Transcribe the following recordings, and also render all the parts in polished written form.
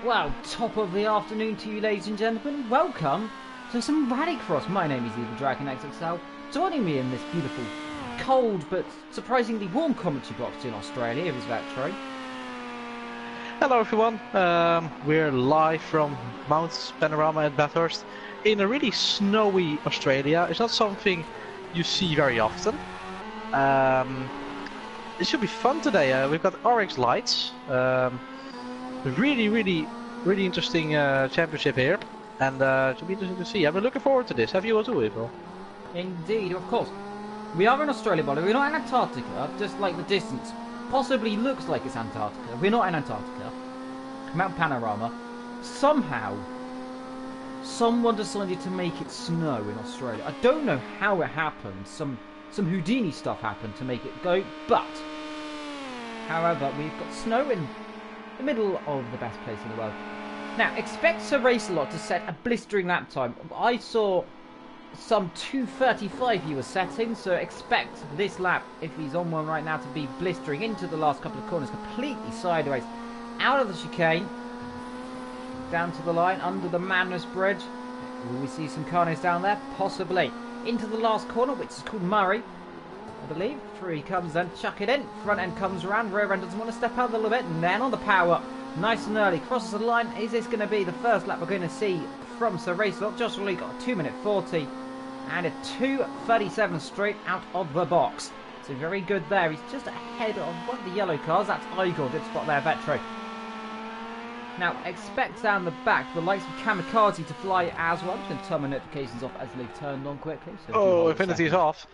Well, top of the afternoon to you, ladies and gentlemen. Welcome to some Rallycross. My name is Evil Dragon XXL. Joining me in this beautiful, cold but surprisingly warm commentary box in Australia is Vetro. Hello everyone, we're live from Mount Panorama at Bathurst in a really snowy Australia. It's not something you see very often. It should be fun today. We've got RX lights. Really interesting championship here, and it should be interesting to see. I've been looking forward to this. Have you all too, April? Indeed, of course. We are in Australia, but we're not in Antarctica, just like the distance possibly looks like it's Antarctica. We're not in Antarctica. Mount Panorama. Somehow, someone decided to make it snow in Australia. I don't know how it happened. Some Houdini stuff happened to make it go, but however, we've got snow in the middle of the best place in the world. Now, expect Sir Racelot to set a blistering lap time. I saw some 2:35 he was setting, so expect this lap, if he's on one right now, to be blistering into the last couple of corners, completely sideways, out of the chicane, down to the line, under the Madness Bridge. Will we see some carnage down there? Possibly. Into the last corner, which is called Murray, I believe. Through he comes then, chuck it in. Front end comes around, rear end doesn't want to step out a little bit, and then on the power, nice and early, crosses the line. Is this going to be the first lap we're going to see from Sir Racelot? Josh Lee got a 2:40 and a 2:37 straight out of the box. So very good there. He's just ahead of one of the yellow cars. That's Igor. Good spot there, Vetro. Now, expect down the back the likes of Kamikaze to fly as well. I'm just going to turn my notifications off as they've turned on quickly. So oh, Infinity's off.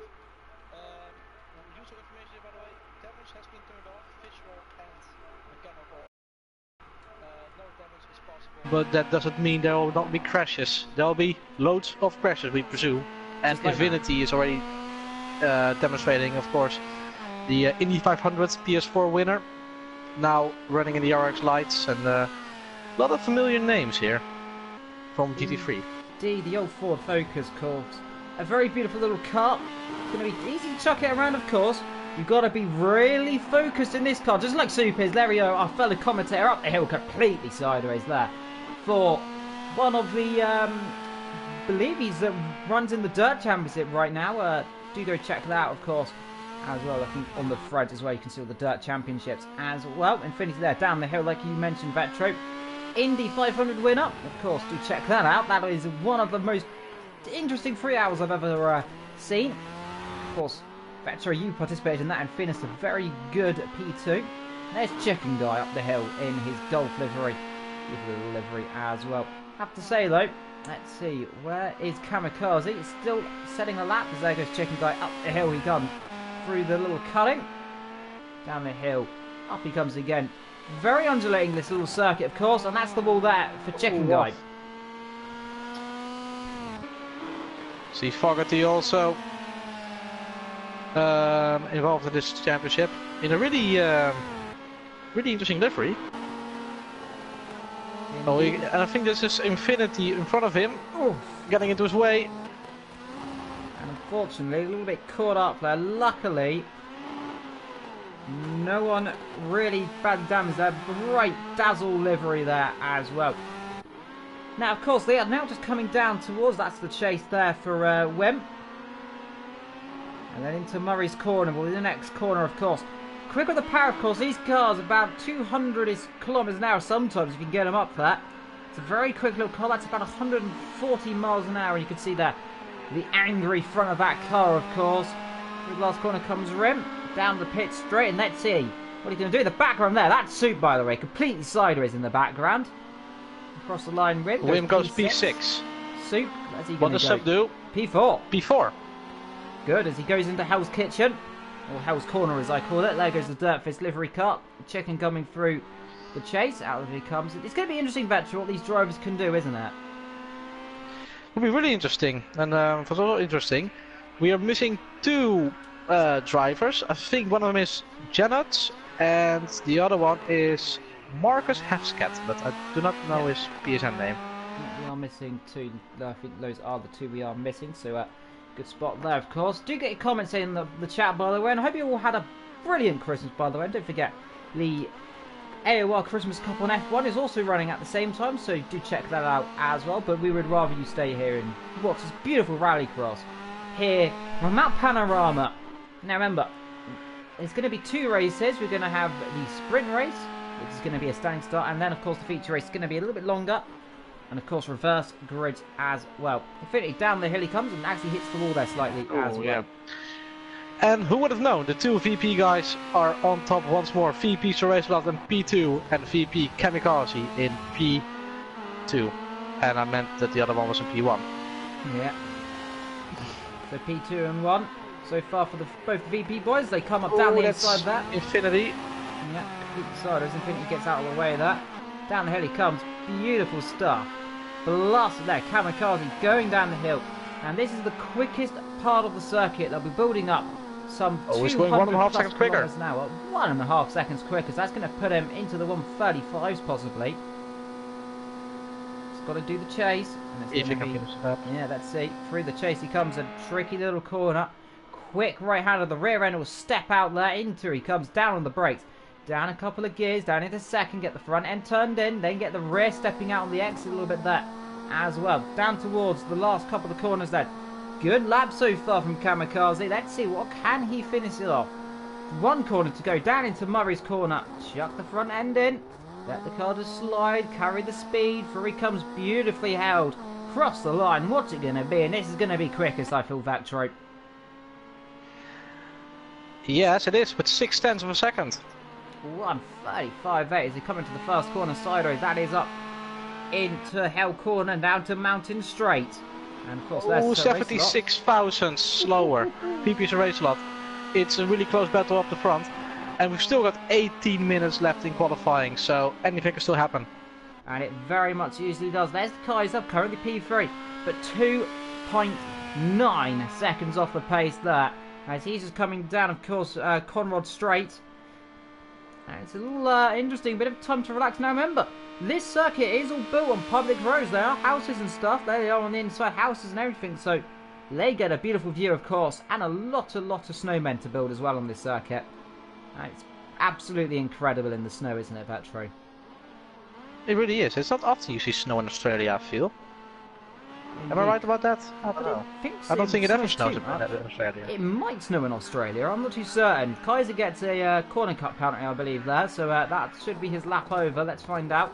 But that doesn't mean there will not be crashes. There will be loads of crashes, we presume. And like Infinity is already demonstrating, of course, the Indy 500 PS4 winner. Now running in the RX lights, and a lot of familiar names here from GT3. Indeed, the old Ford Focus course. A very beautiful little car. It's going to be easy to chuck it around, of course. You've got to be really focused in this car, just like Supers. There we go, our fellow commentator up the hill, completely sideways there. For one of the, I believe he's runs in the Dirt Championship right now. Do go check that out, of course, as well. I think on the thread as well, you can see all the Dirt Championships as well. Infinity there, down the hill, like you mentioned, Vetro. Indy 500 winner, of course, do check that out. That is one of the most interesting 3 hours I've ever seen. Of course, Vetro, you participated in that and finished a very good P2. There's Chicken Guy up the hill in his Dolph livery. Little livery as well. Have to say though, let's see, where is Kamikaze? He's still setting a lap as there goes Chicken Guy. Up the hill he comes, through the little cutting, down the hill, up he comes again. Very undulating this little circuit, of course, and that's the wall there for Chicken Guy. See Fogarty also involved in this championship in a really interesting livery. Oh, and I think this is Infinity in front of him, getting into his way. And unfortunately, a little bit caught up there. Luckily, no one really bad damage there. Great Dazzle livery there as well. Now, of course, they are now just coming down towards, that's the chase there for Wim. And then into Murray's corner, well, the next corner, of course. Quick with the power, of course. These cars about 200 kilometers an hour sometimes, if you can get them up for that. It's a very quick little car. That's about 140 miles an hour. You can see there the angry front of that car, of course. Through the last corner comes Rim. Down the pit straight, and let's see what he's going to do. The background there, that's Soup, by the way. Completely sideways in the background. Across the line, Wim goes P6. Soup, where's he going to go? What does Soup do? P4. P4. Good, as he goes into Hell's Kitchen. Or Hell's Corner as I call it. There goes the Dirt Fist livery car. Chicken coming through the chase. Out of he comes. It's going to be interesting, Vetro, what these drivers can do, isn't it? It'll be really interesting. And for so interesting, we are missing two drivers. I think one of them is Janet, and the other one is Marcus Hefskat, but I do not know his PSN name. We are missing two. I think those are the two we are missing. So good spot there, of course. Do get your comments in the chat, by the way, and I hope you all had a brilliant Christmas, by the way. And don't forget the AOR Christmas Cup on F1 is also running at the same time, so do check that out as well. But we would rather you stay here and watch this beautiful rallycross here on Mount Panorama. Now remember, there's going to be 2 races. We're going to have the sprint race, which is going to be a standing start, and then of course the feature race is going to be a little bit longer, and of course reverse grids as well. Infinity down the hill he comes and actually hits the wall there slightly as well. Yeah. And who would have known, the 2 VP guys are on top once more. VP Seracelot in P2 and VP Kamikaze in P2. And I meant that the other one was in P1. Yeah. So P2 and 1 so far for both the VP boys. They come up down the inside there. Infinity. Yeah, complete side as Infinity gets out of the way there. Down the hill he comes. Beautiful stuff. Blasted there. Kamikaze going down the hill. And this is the quickest part of the circuit. They'll be building up some 200 going 1.5 seconds quicker. An hour. 1.5 seconds quicker. So that's going to put him into the 135s possibly. He's got to do the chase. And if he can finish it up. Yeah, let's see. Through the chase he comes. A tricky little corner. Quick right hand of the rear end will step out there into. He comes down on the brakes. Down a couple of gears. Down into second. Get the front end turned in. Then get the rear stepping out on the exit a little bit there as well. Down towards the last couple of corners there. Good lap so far from Kamikaze. Let's see, what can he finish it off? 1 corner to go, down into Murray's corner. Chuck the front end in. Let the car just slide, carry the speed. Through he comes, beautifully held. Cross the line, what's it going to be? And this is going to be quickest, I feel, Vectro. Yes, it is, with 0.6 of a second. 1:35.8 as he comes into the first corner sideways. That is up into Hell Corner, down to Mountain Straight. And of course, that's 76 thousandths slower. VP's Racelot. It's a really close battle up the front, and we've still got 18 minutes left in qualifying, so anything can still happen. And it very much usually does. There's the Kaiser, currently P3, but 2.9 seconds off the pace there. As he's just coming down, of course, Conrad Straight. And it's a little interesting bit of time to relax. Now remember, this circuit is all built on public roads. There are houses and stuff. There they are on the inside, houses and everything. So they get a beautiful view, of course, and a lot of snowmen to build as well on this circuit. It's absolutely incredible in the snow, isn't it, Petro? It really is. It's not often you see snow in Australia, I feel. Am I right about that? I don't know. I don't think it ever snows in Australia. It might snow in Australia, I'm not too certain. Kaiser gets a corner cut penalty, I believe, there, so that should be his lap over. Let's find out.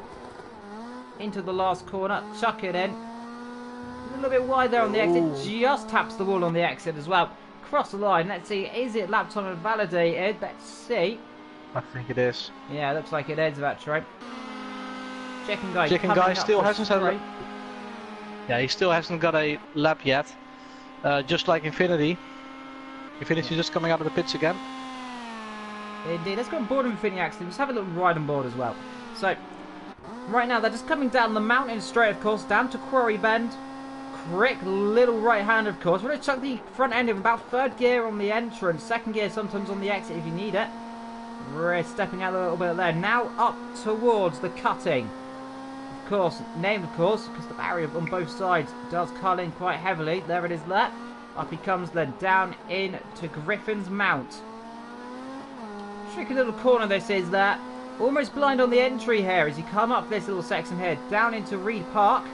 Into the last corner, chuck it in. A little bit wide there on the exit, just taps the wall on the exit as well. Cross the line, let's see, is it lap time invalidated? Let's see. I think it is. Yeah, looks like it is, that's right. Chicken Guy still hasn't had a... Yeah, he still hasn't got a lap yet. Just like Infinity. Infinity just coming out of the pits again. Indeed, let's go on board with Infinity accident. Just have a little ride on board as well. So, right now they're just coming down the mountain straight, of course, down to Quarry Bend. Quick little right hand, of course. We're going to chuck the front end in about 3rd gear on the entrance, 2nd gear sometimes on the exit if you need it. We're stepping out a little bit there. Now up towards the cutting. Of course, named of course, because the barrier on both sides does cut in quite heavily. There it is there. Up he comes then down into Griffin's Mount. Tricky little corner this is there. Almost blind on the entry here as you come up this little section here. Down into Reed Park.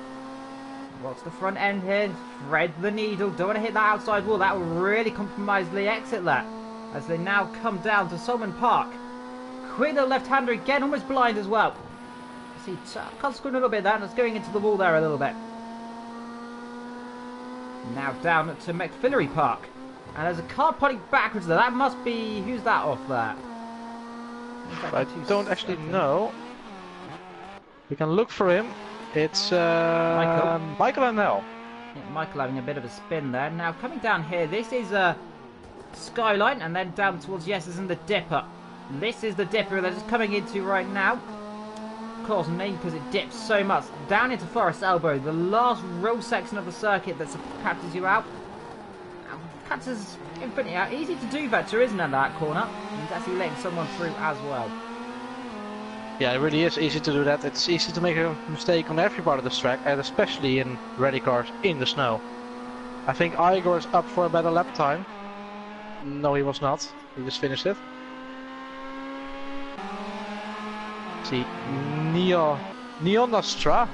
What's the front end here? Thread the needle. Don't want to hit that outside wall. That will really compromise the exit there. As they now come down to Solomon Park. Quick little left-hander again, almost blind as well. See, can't squint a little bit there, and it's going into the wall there a little bit. Now down to McFillery Park. And there's a car putting backwards there. That must be... Who's that off there? I don't actually know. We can look for him. It's Michael and Nell. Yeah, Michael having a bit of a spin there. Now coming down here, this is Skyline, and then down towards Yeses and the Dipper. This is the Dipper they're just coming into right now. Of course, mainly because it dips so much. Down into Forest Elbow, the last real section of the circuit that catches you out. Catches Infinity out. Easy to do, Vetcher, isn't it, that corner? He's actually letting someone through as well. Yeah, it really is easy to do that. It's easy to make a mistake on every part of this track, and especially in rally cars in the snow. I think Igor's up for a better lap time. No, he was not. He just finished it. see, Neonostra.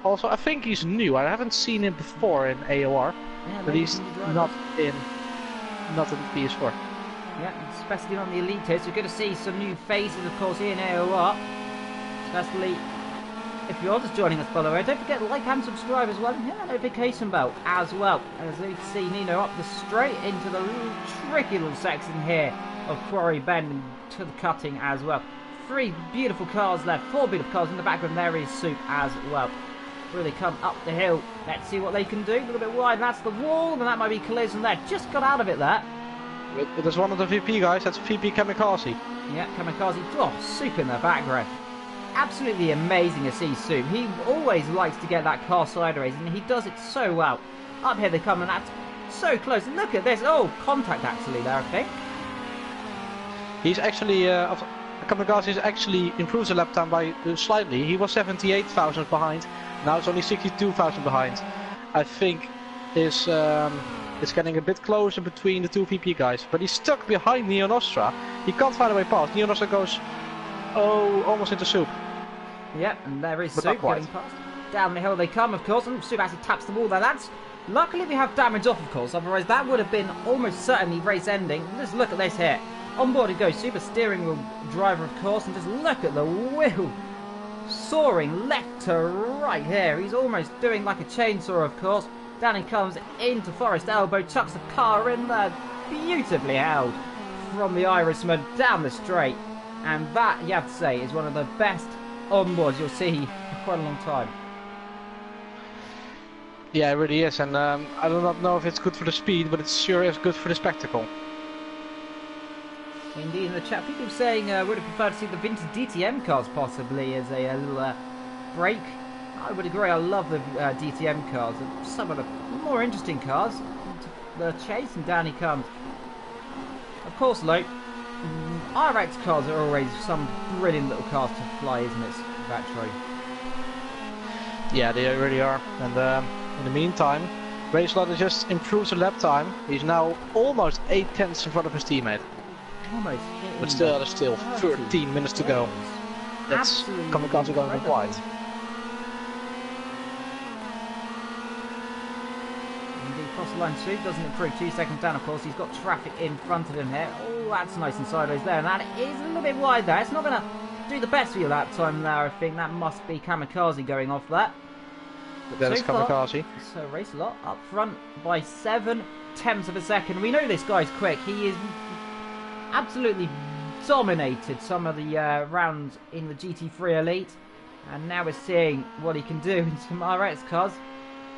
Also, I think he's new. I haven't seen him before in AOR, Yeah, but he's not in PS4. Yeah, especially on the Elite tier. So you're going to see some new faces, of course, here in AOR. Especially if you're just joining us, by the way. Don't forget to like and subscribe as well. And hit that notification bell as well. As you can see, Nino up the straight into the tricky little section here of Quarry Bend to the cutting as well. 3 beautiful cars left. 4 beautiful cars in the background. There is Soup as well. Really come up the hill. Let's see what they can do. A little bit wide. That's the wall, and that might be collision there. Just got out of it there. There's one of the VP guys. That's VP Kamikaze. Yeah, Kamikaze. Oh, Soup in the background. Absolutely amazing to see Soup. He always likes to get that car sideways, and he does it so well. Up here they come, and that's so close. And look at this. Oh, contact actually there, I think. He's actually Kamikaze has actually improved the lap time by slightly. He was 78,000 behind. Now it's only 62,000 behind. I think it's getting a bit closer between the 2 VP guys. But he's stuck behind Neonostra. He can't find a way past. Neonostra goes, almost into Soup. Yep, and there is But Soup getting past. Down the hill they come, of course, and Soup actually taps the wall there, lads. Luckily we have damage off, of course, otherwise that would have been almost certainly race ending. Just look at this here. On board it goes, Super steering wheel driver, of course, and just look at the wheel. Soaring left to right here. He's almost doing like a chainsaw, of course. Down he comes into Forest Elbow, chucks the car in there. Beautifully held from the Irishman down the straight. And that, you have to say, is one of the best onboards you'll see for quite a long time. Yeah, it really is. And I do not know if it's good for the speed, but it sure is good for the spectacle. Indeed, in the chat, people saying would have preferred to see the vintage DTM cars possibly as a little break. I would agree. I love the DTM cars. Some of the more interesting cars. The chase, and down he comes. Of course, Luke. RX cars are always some brilliant little cars to fly, isn't it? That true. Yeah, they really are. And in the meantime, Racelot just improves the lap time. He's now almost 8 tenths in front of his teammate. Almost. But still, there's still 13 minutes to go. That's Kamikaze going wide. Indeed, cross the line Soup doesn't improve. 2 seconds down, of course. He's got traffic in front of him here. Oh, that's nice and sideways there. And that is a little bit wide there. It's not going to do the best for you that time there, I think. That must be Kamikaze going off that. But that is Kamikaze. So Racelot up front by 7 tenths of a second. We know this guy's quick. He is absolutely dominated some of the rounds in the GT3 Elite, and now we're seeing what he can do in some RX cars.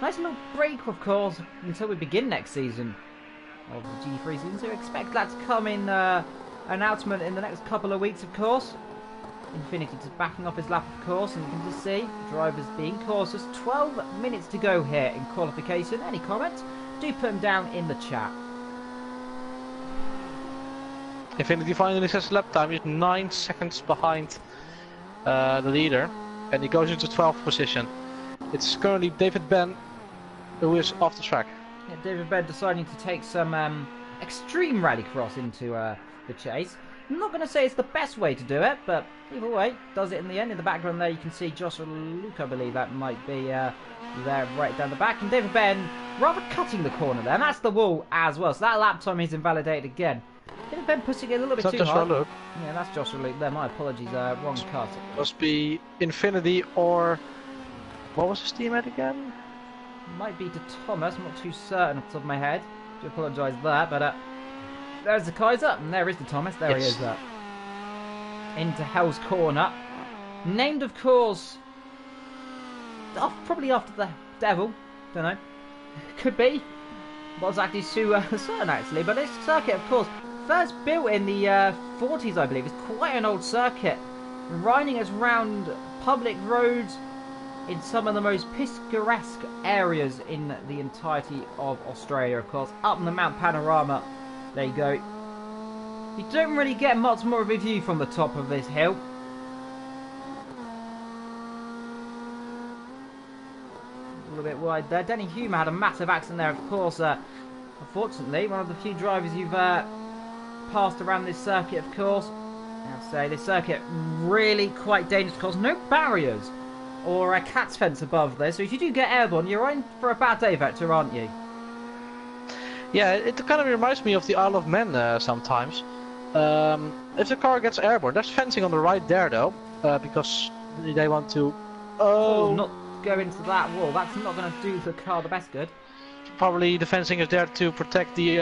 Nice little break, of course, until we begin next season of the GT3 season, so expect that to come in announcement in the next couple of weeks, of course. Infinity just backing off his lap, of course, and you can just see drivers being cautious. 12 minutes to go here in qualification. Any comments? Do put them down in the chat. Infinity finally says lap time. He's 9 seconds behind the leader, and he goes into 12th position. It's currently David Ben who is off the track. Yeah, David Ben deciding to take some extreme rallycross into the chase. I'm not going to say it's the best way to do it, but either way, does it in the end. In the background there, you can see Joshua Luke, I believe that might be there right down the back, and David Ben rather cutting the corner there, and that's the wall as well. So that lap time is invalidated again. David Ben pushing it a little bit too hard. Luke. Yeah, that's Joshua Luke there. My apologies, wrong cut. Must be Infinity or what was his teammate again? Might be to Thomas. I'm not too certain off the top of my head. Do apologise there, but there's the Kaiser, and there is the Thomas. There he is. Into Hell's Corner, named of course, probably after the Devil. Don't know. Could be. Not exactly too certain actually, but this circuit, of course, first built in the 40s, I believe. It's quite an old circuit, riding us round public roads in some of the most picturesque areas in the entirety of Australia, of course. Up on the Mount Panorama, there you go. You don't really get much more of a view from the top of this hill. A little bit wide there. Denny Hume had a massive accident there, of course. Unfortunately, one of the few drivers you've passed around this circuit, of course. I'll say this circuit really quite dangerous because no barriers or a cat's fence above there. So if you do get airborne, you're in for a bad day, Vector, aren't you? Yeah, it kind of reminds me of the Isle of Man sometimes. If the car gets airborne, there's fencing on the right there though, because they want to... Oh, not go into that wall. That's not going to do the car the best good. Probably the fencing is there to protect the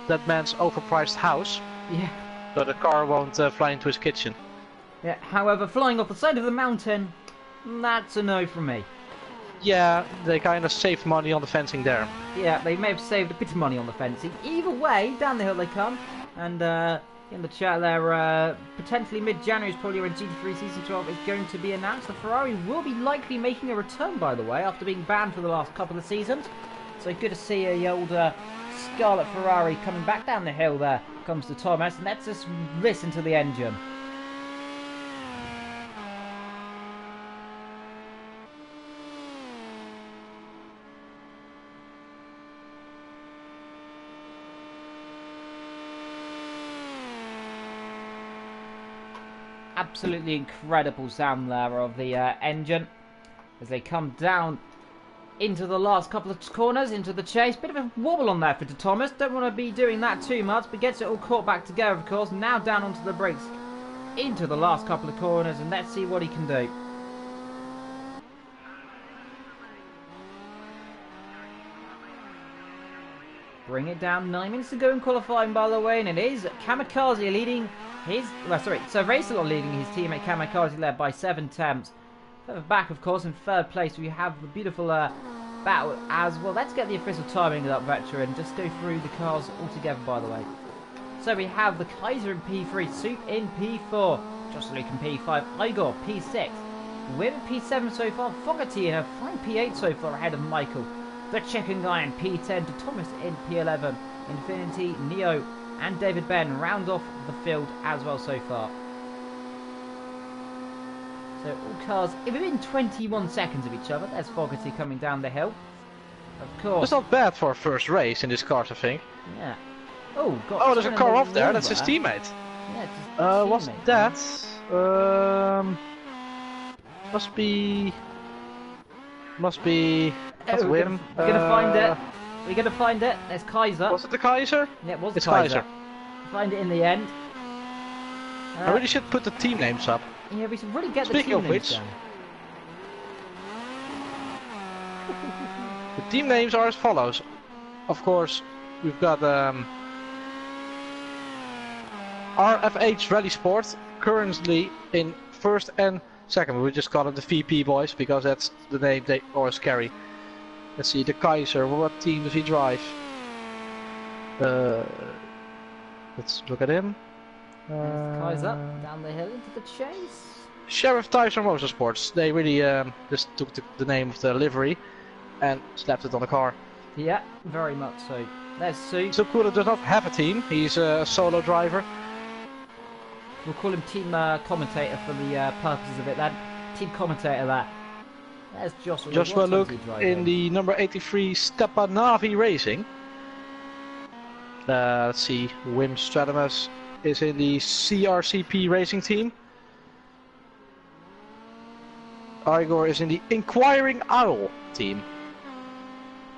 that man's overpriced house. Yeah. So the car won't fly into his kitchen. Yeah. However, flying off the side of the mountain, that's a no from me. Yeah, they kind of saved money on the fencing there. Yeah, they may have saved a bit of money on the fencing. Either way, down the hill they come. And in the chat there, potentially mid-January is probably when GT3 Season 12 is going to be announced. The Ferrari will be likely making a return, by the way, after being banned for the last couple of seasons. So good to see a old Scarlet Ferrari coming back down the hill there. Comes to Thomas, and let's just listen to the engine. Absolutely incredible sound there of the engine as they come down into the last couple of corners, into the chase. Bit of a wobble on there for De Thomas. Don't want to be doing that too much, but gets it all caught back together, of course. Now down onto the brakes into the last couple of corners, and let's see what he can do. Bring it down. 9 minutes to go in qualifying, by the way, and it is Kamikaze leading his... Well, sorry, so Racelot leading his teammate Kamikaze, led by 7 temps. Further back, of course, in third place, we have the beautiful battle as well. Let's get the official timing of that Vector and just go through the cars all together, by the way. So we have the Kaiser in P3, Soup in P4, Jocelyn in P5, Igor P6. With P7 so far, Fogarty in a fine P8 so far ahead of Michael. The Chicken Guy in P10, to Thomas in P11, Infinity, Neo and David Ben round off the field as well so far. So all cars within 21 seconds of each other. There's Fogarty coming down the hill. Of course. That's not bad for a first race in this car, I think. Yeah. Oh, God. Oh, there's a car off there. That's his teammate. Yeah, it's his teammate. What's that? Must be. That's Wim. We're gonna find it. We're gonna find it. There's Kaiser. Was it the Kaiser? Yeah, it was it's Kaiser. Find it in the end. I really should put the team names up. Yeah, we should really get Speaking the of team which, names the team names are as follows. Of course, we've got RFH Rally Sport currently in first and second. We just call them the VP boys because that's the name they always carry. Let's see, the Kaiser. What team does he drive? Let's look at him. Kaiser down the hill into the chase. Sheriff Tyson Motorsports. They really just took the name of the livery and slapped it on the car. Yeah, very much so. There's Sue. So Kura does not have a team. He's a solo driver. We'll call him team commentator for the purposes of it then. Team commentator there. There's Joshua. Joshua Luke in the number 83 Stepanavi Racing. Let's see, Wim Stradamus is in the CRCP Racing team. Igor is in the Inquiring Owl team.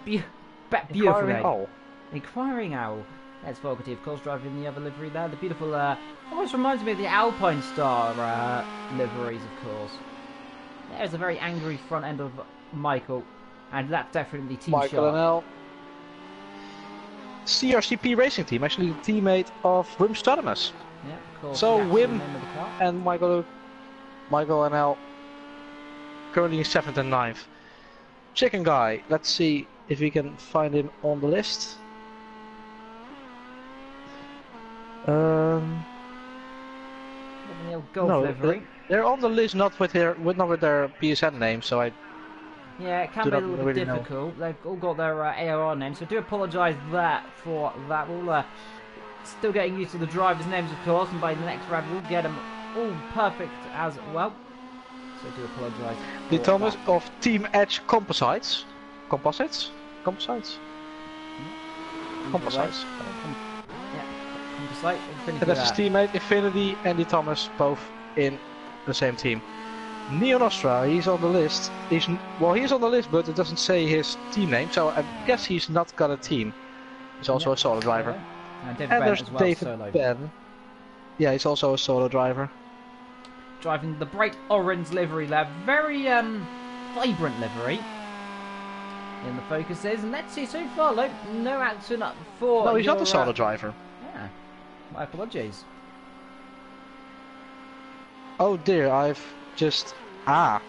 Beautiful name. Inquiring Owl. That's Fogarty, of course, driving the other livery there. The beautiful, almost reminds me of the Alpine Star liveries, of course. There's a very angry front end of Michael, and that's definitely Team Michael Sharp. and L. CRCP Racing Team, actually the teammate of Wim Stradamus. Yeah, of course. So Wim and Michael and L currently in 7th and 9th. Chicken Guy, let's see if we can find him on the list. Golf livery. They're on the list, not with their PSN name, so I. Yeah, it can be a little bit difficult. They've all got their AOR names, so I do apologise for that. We'll still getting used to the drivers' names, of course, and by the next round we'll get them all perfect as well. So I do apologise. The Thomas of Team Edge Composites. Composites? Yeah, Just like Infinity. And that's his teammate, Infinity, Andy Thomas, both in the same team. Neo Nostra, he's on the list. He's on the list, but it doesn't say his team name, so I guess he's not got a team. He's also a solo driver. And David And Ben there's as well, David solo. Ben. Yeah, he's also a solo driver. Driving the bright orange livery there. Very vibrant livery. In the focuses. And let's see, so far, like, no action up for... No, he's not a solo driver. Yeah. My apologies. Oh dear, I've just... I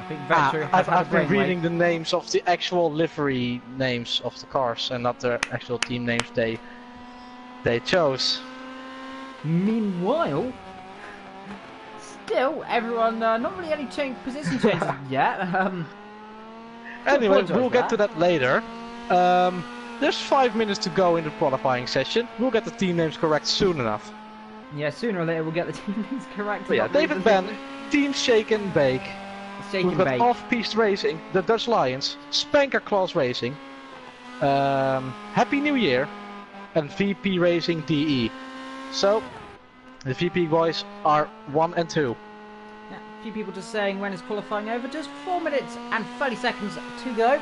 think Vetcher has had a I've been brainwave. reading the names of the actual livery names of the cars and not the actual team names they chose. Meanwhile, still, everyone, not really any position changes yet. Anyway, we'll get to that later. There's 5 minutes to go in the qualifying session. We'll get the team names correct soon enough. Yeah, sooner or later we'll get the team names correct. But yeah, David Ben, Team Shake and Bake. We've got Off-Piste Racing, the Dutch Lions, Spanker Claus Racing, Happy New Year, and VP Racing DE. So, the VP boys are 1 and 2. Yeah, a few people just saying when is qualifying over. Just 4 minutes and 30 seconds to go.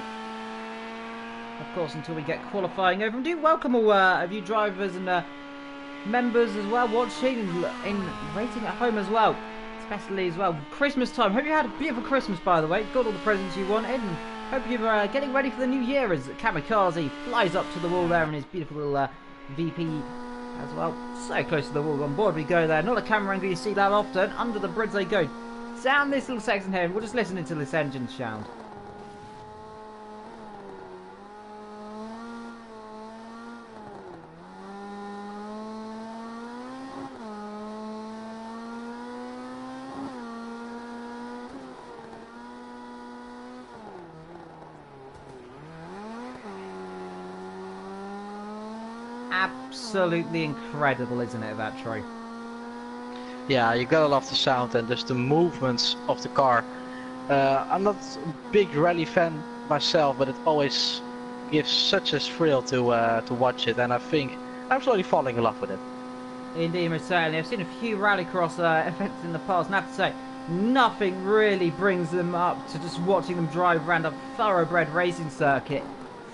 Of course, until we get qualifying over. And do welcome all of you drivers and members as well watching in rating at home as well. Especially as well Christmas time. Hope you had a beautiful Christmas, by the way. Got all the presents you wanted, and hope you're getting ready for the new year as Kamikaze flies up to the wall there in his beautiful little VP as well. So close to the wall. On board we go there. Not a camera angle you see that often. Under the bridge they go. Down this little section here, and we'll just listen to this engine sound. Absolutely incredible, isn't it, that Troy? Yeah, you gotta love the sound and just the movements of the car. I'm not a big rally fan myself, but it always gives such a thrill to watch it, and I think I'm slowly falling in love with it. Indeed, most certainly. I've seen a few rallycross events in the past, and I have to say, nothing really brings them up to just watching them drive around a thoroughbred racing circuit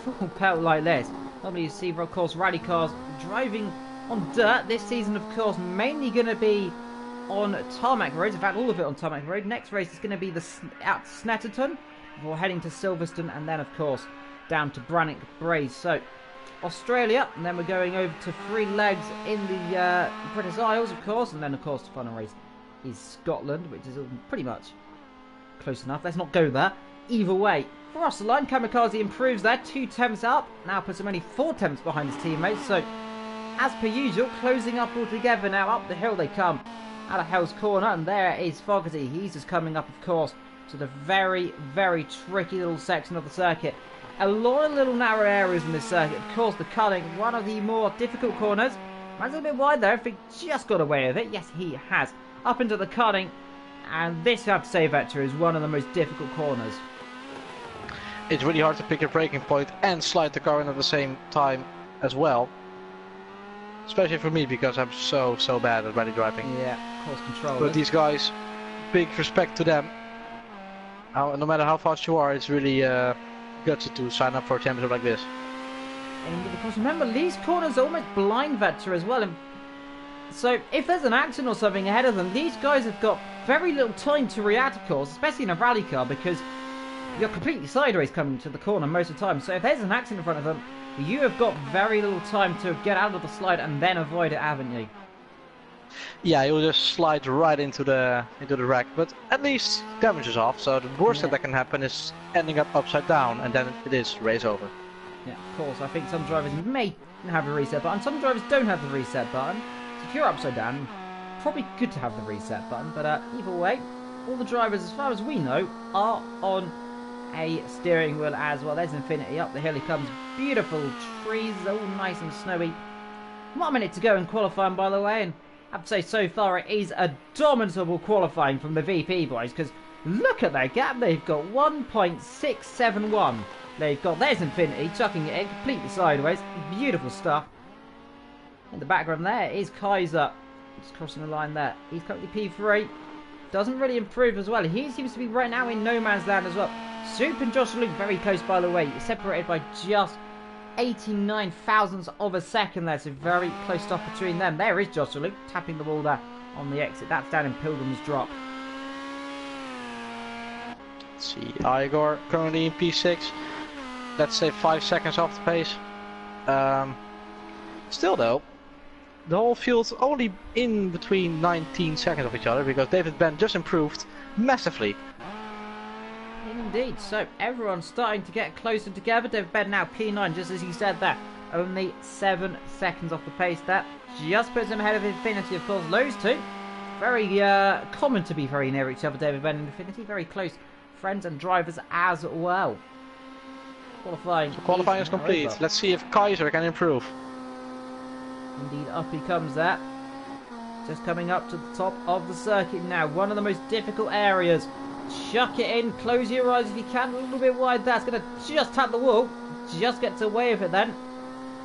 full pelt like this. Normally you see, of course, rally cars driving on dirt. This season, of course, mainly going to be on tarmac roads. In fact, all of it on tarmac road. Next race is going to be out to Snetterton before heading to Silverstone, and then, of course, down to Brannock Braes. So, Australia, and then we're going over to 3 legs in the British Isles, of course, and then, of course, the final race is Scotland, which is pretty much close enough. Let's not go there. Either way, across the line, Kamikaze improves there, 2 tenths up, now puts him only 4 tenths behind his teammates, so as per usual, closing up altogether now, up the hill they come, out of Hell's Corner, and there is Fogarty. He's just coming up, of course, to the very, very tricky little section of the circuit. A lot of little narrow areas in this circuit, of course, the cutting, one of the more difficult corners. Man's a bit wide there, if he just got away with it, yes he has, up into the cutting, and this, I have to say, Vetcher, is one of the most difficult corners. It's really hard to pick a braking point and slide the car in at the same time as well. Especially for me, because I'm so bad at rally driving. Yeah, course control. But these guys, big respect to them. No matter how fast you are, it's really gutsy to sign up for a championship like this. And of course, remember, these corners are almost blind, Vetcher, as well. And so if there's an accident or something ahead of them, these guys have got very little time to react, of course, especially in a rally car, because you're completely sideways coming to the corner most of the time. So if there's an accident in front of them, you have got very little time to get out of the slide and then avoid it, haven't you? Yeah, you'll just slide right into the wreck, but at least damage is off, so the worst that can happen is ending up upside down, and then it is race over. Yeah, of course, I think some drivers may have a reset button, some drivers don't have the reset button, so if you're upside down, probably good to have the reset button, but either way, all the drivers, as far as we know, are on a steering wheel as well. There's Infinity, up the hill he comes, beautiful trees, all nice and snowy. 1 minute to go in qualifying, by the way, and I have to say, so far it is a dominable qualifying from the VP boys, because look at that gap. They've got 1.671. There's Infinity chucking it in completely sideways. Beautiful stuff. In the background there is Kaiser. Just crossing the line there. He's currently P3. Doesn't really improve as well. He seems to be right now in no man's land as well. Soup and Josh Luke very close, by the way. Separated by just 89 thousandths of a second there. So very close stuff between them. There is Josh Luke tapping the wall there on the exit. That's down in Pilgrim's Drop. Let's see, Igor currently in P6. Let's say 5 seconds off the pace. Still though, the whole field's only in between 19 seconds of each other because David Ben just improved massively. Indeed, so everyone's starting to get closer together. David Ben now P9, just as he said there. Only 7 seconds off the pace there. Just puts him ahead of Infinity, of course. Those two, very common to be very near each other, David Ben and Infinity. Very close friends and drivers as well. Qualifying is complete. Over. Let's see if Kaiser can improve. Indeed, up he comes there. Just coming up to the top of the circuit now. One of the most difficult areas. Chuck it in. Close your eyes if you can. A little bit wide there. It's going to just tap the wall. Just gets away with it then.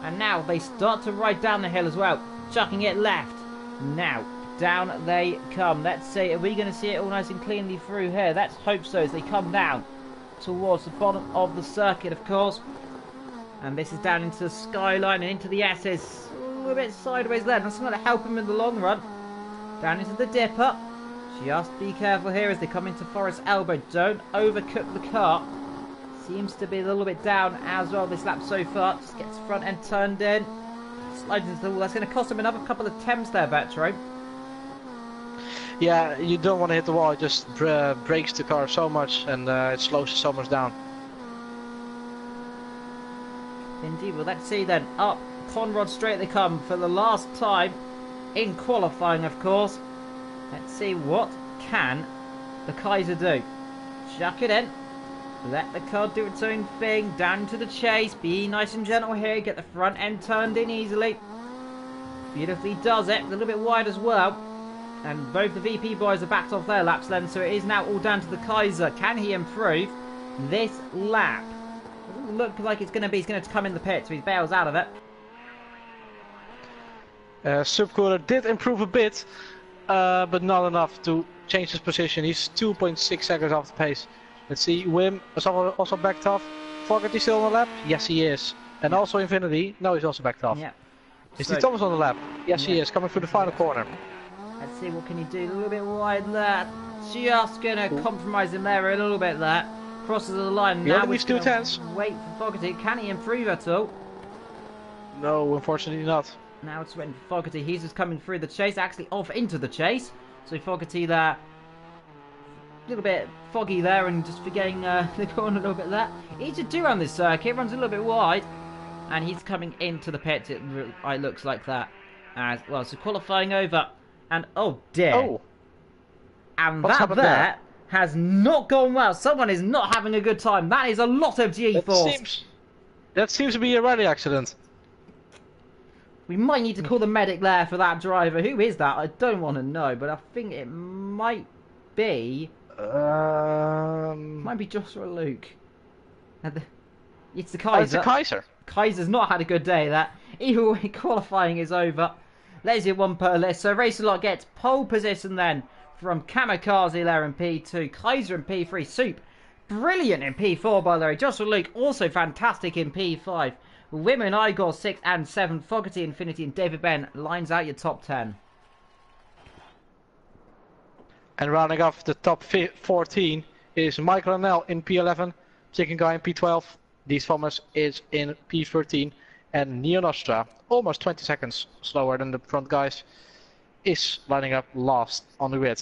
And now they start to ride down the hill as well. Chucking it left. Now, down they come. Let's see. Are we going to see it all nice and cleanly through here? Let's hope so as they come down towards the bottom of the circuit, of course. And this is down into the skyline and into the S's. A little bit sideways there. That's going to help him in the long run. Down into the dipper. Just be careful here as they come into Forest Elbow. Don't overcook the car. Seems to be a little bit down as well this lap so far. Just gets front end turned in. Slides into the wall. That's going to cost him another couple of attempts there, Vetro. Yeah, you don't want to hit the wall. It just breaks the car so much and it slows so much down. Indeed. Well, let's see then. Up Conrad straight they come for the last time in qualifying, of course. Let's see what can the Kaiser do. Chuck it in. Let the car do its own thing. Down to the chase. Be nice and gentle here. Get the front end turned in easily. Beautifully does it. A little bit wide as well. And both the VP boys are backed off their laps then. So it is now all down to the Kaiser. Can he improve this lap? It doesn't look like it's going to be. He's going to come in the pit. So he bails out of it. Subcooler did improve a bit. But not enough to change his position. He's 2.6 seconds off the pace. Let's see, Wim is also backed off. Fogarty still on the lap? Yes, he is. And also Infinity? No, he's also backed off. Yeah. Is Steve Thomas on the lap? Yes, he is, coming through the final corner. Let's see, what can he do? A little bit wide there. Just going to compromise him there a little bit there. Crosses the line. He now only needs 2 tenths. Wait for Fogarty. Can he improve at all? No, unfortunately not. Now it's waiting for Fogarty. He's just coming through the chase, actually off into the chase. So Fogarty there, a little bit foggy there and just forgetting the corner a little bit there. Easy to do around this circuit, runs a little bit wide. And he's coming into the pit, it looks like that. As well, so qualifying over. And oh dear. Oh. And that there has not gone well. Someone is not having a good time. That is a lot of G-force. That seems to be a rally accident. We might need to call the medic there for that driver. Who is that? I don't want to know, but I think it might be... Might be Joshua Luke. It's the Kaiser. Oh, it's the Kaiser. Kaiser's not had a good day, that. Either way, qualifying is over. Let's do one per list. So Racerlot gets pole position then from Kamikaze there in P2. Kaiser in P3. Soup, brilliant in P4 by the way. Joshua Luke also fantastic in P5. Women Igor 6 and 7. Fogarty, Infinity and David Ben lines out your top 10. And rounding off the top 14 is Michael Annell in P11, second guy in P12, Dees Thomas is in P13, and Neo Nostra, almost 20 seconds slower than the front guys, is lining up last on the grid.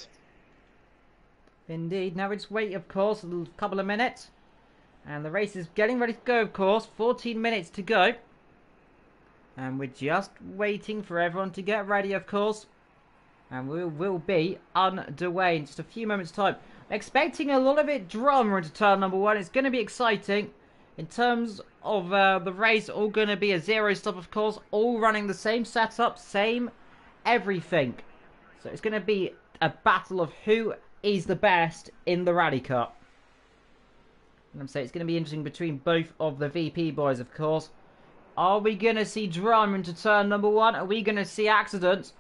Indeed, now we just wait of course a couple of minutes. And the race is getting ready to go, of course. 14 minutes to go. And we're just waiting for everyone to get ready, of course. And we will be underway in just a few moments' time. I'm expecting a lot of it drama into turn number 1. It's going to be exciting. In terms of the race, all going to be a zero stop, of course. All running the same setup, same everything. So it's going to be a battle of who is the best in the Rally Cup. And I'm saying it's going to be interesting between both of the VP boys, of course. Are we going to see drama into turn number 1? Are we going to see accidents?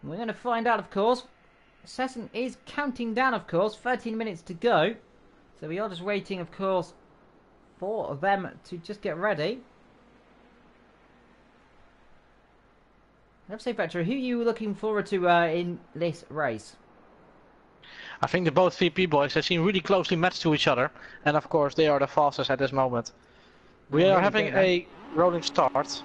We're going to find out, of course. Session is counting down, of course. 13 minutes to go. So we are just waiting, of course, for them to just get ready. Let's say, Petro, who are you looking forward to in this race? I think the both VP boys they seem really closely matched to each other, and of course they are the fastest at this moment. We are having a rolling start.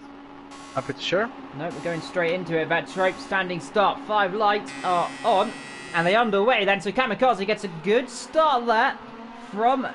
I'm pretty sure. No, we're going straight into it. Vetro, standing start. 5 lights are on, and they're underway then. So Kamikaze gets a good start there from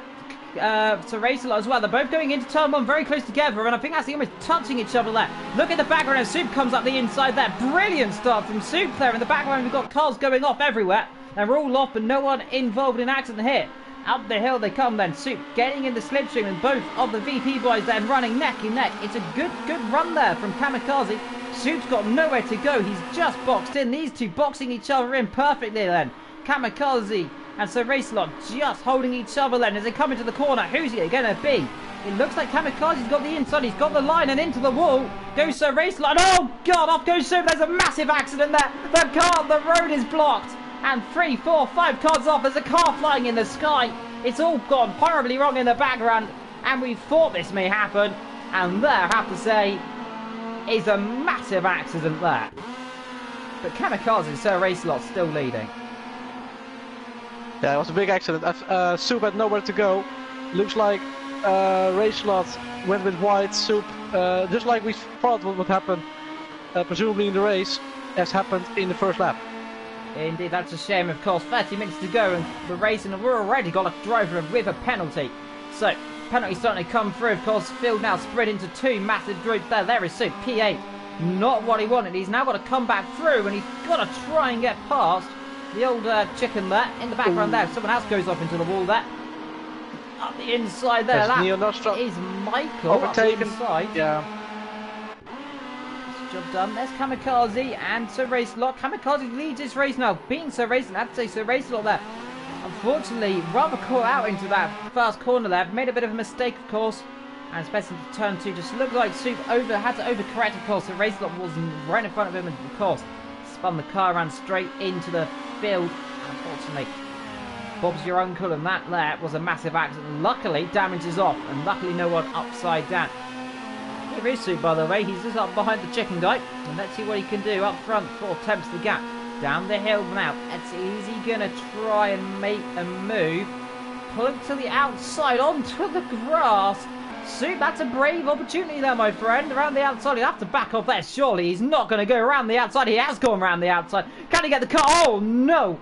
Racelot as well. They're both going into turn 1 very close together, and I think that's almost touching each other there. Look at the background as Soup comes up the inside there. Brilliant start from Soup there. In the background, we've got cars going off everywhere. They're all off, but no one involved in accident here. Up the hill they come then. Soup getting in the slipstream, and both of the VP boys then running neck and neck. It's a good run there from Kamikaze. Soup's got nowhere to go. He's just boxed in. These two boxing each other in perfectly then. Kamikaze and Sir Racelot just holding each other then as they come into the corner. Who's it going to be? It looks like Kamikaze's got the inside. He's got the line and into the wall. Goes Sir Racelot. Oh, God, off goes Soup. There's a massive accident there. The road is blocked. And 3, 4, 5 cars off. There's a car flying in the sky. It's all gone horribly wrong in the background. And we thought this may happen. And there, I have to say, is a massive accident there. But Kamikaze and Sir Racelot still leading. Yeah, it was a big accident. Soup had nowhere to go. Looks like Racelot went with wide. Soup, just like we thought what would happen, presumably in the race, as happened in the first lap. Indeed, that's a shame, of course. 30 minutes to go and the race, and we've already got a driver with a penalty. So, penalty starting to come through, of course. Field now spread into 2 massive groups there. There is Soup, P8. Not what he wanted. He's now got to come back through, and he's got to try and get past the old chicken there. In the background there, someone else goes off into the wall there. Up the inside there, that is Michael. Overtaken. Up the inside. Yeah. Job done. There's Kamikaze and Sir Racelot. Kamikaze leads this race now, beating Sir Racelot. I'd say Sir Racelot there, unfortunately, rather caught out into that first corner there. Made a bit of a mistake, of course, and especially turn 2 just looked like Soup had to overcorrect, of course. Sir Racelot was right in front of him, and of course, spun the car around straight into the field. Unfortunately, Bob's your uncle, and that there was a massive accident. Luckily, damage is off, and luckily no one upside down. Here is Soup, by the way. He's just up behind the chicken guy, and let's see what he can do up front. 4 attempts the gap. Down the hill now. Is he going to try and make a move? Pull to the outside, onto the grass. Soup, that's a brave opportunity there, my friend. Around the outside, he'll have to back off there. Surely he's not going to go around the outside. He has gone around the outside. Can he get the car? Oh, no.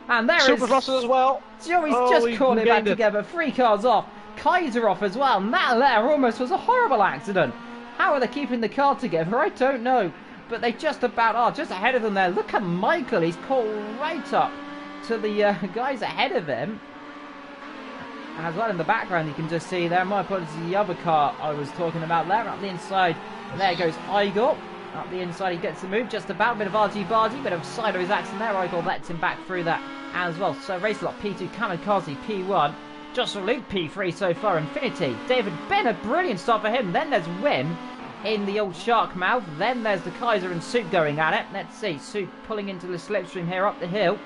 And there Soup has lost it as well. Sure, he's just caught it back together. 3 cars off. Kaiser off as well, and that there almost was a horrible accident. How are they keeping the car together? I don't know. But they just about are, just ahead of them there. Look at Michael, he's caught right up to the guys ahead of him. And as well in the background you can just see there, my apologies, the other car I was talking about there, up the inside. There goes Igor. Up the inside he gets the move, just about, a bit of argy-bargy, bit of sideways action there. Igor lets him back through that as well. So Racelot P2, Kamikaze P1. Joshua Luke P3 so far, Infinity. David Ben, a brilliant start for him. Then there's Wim in the old shark mouth. Then there's the Kaiser and Soup going at it. Let's see, Soup pulling into the slipstream here up the hill.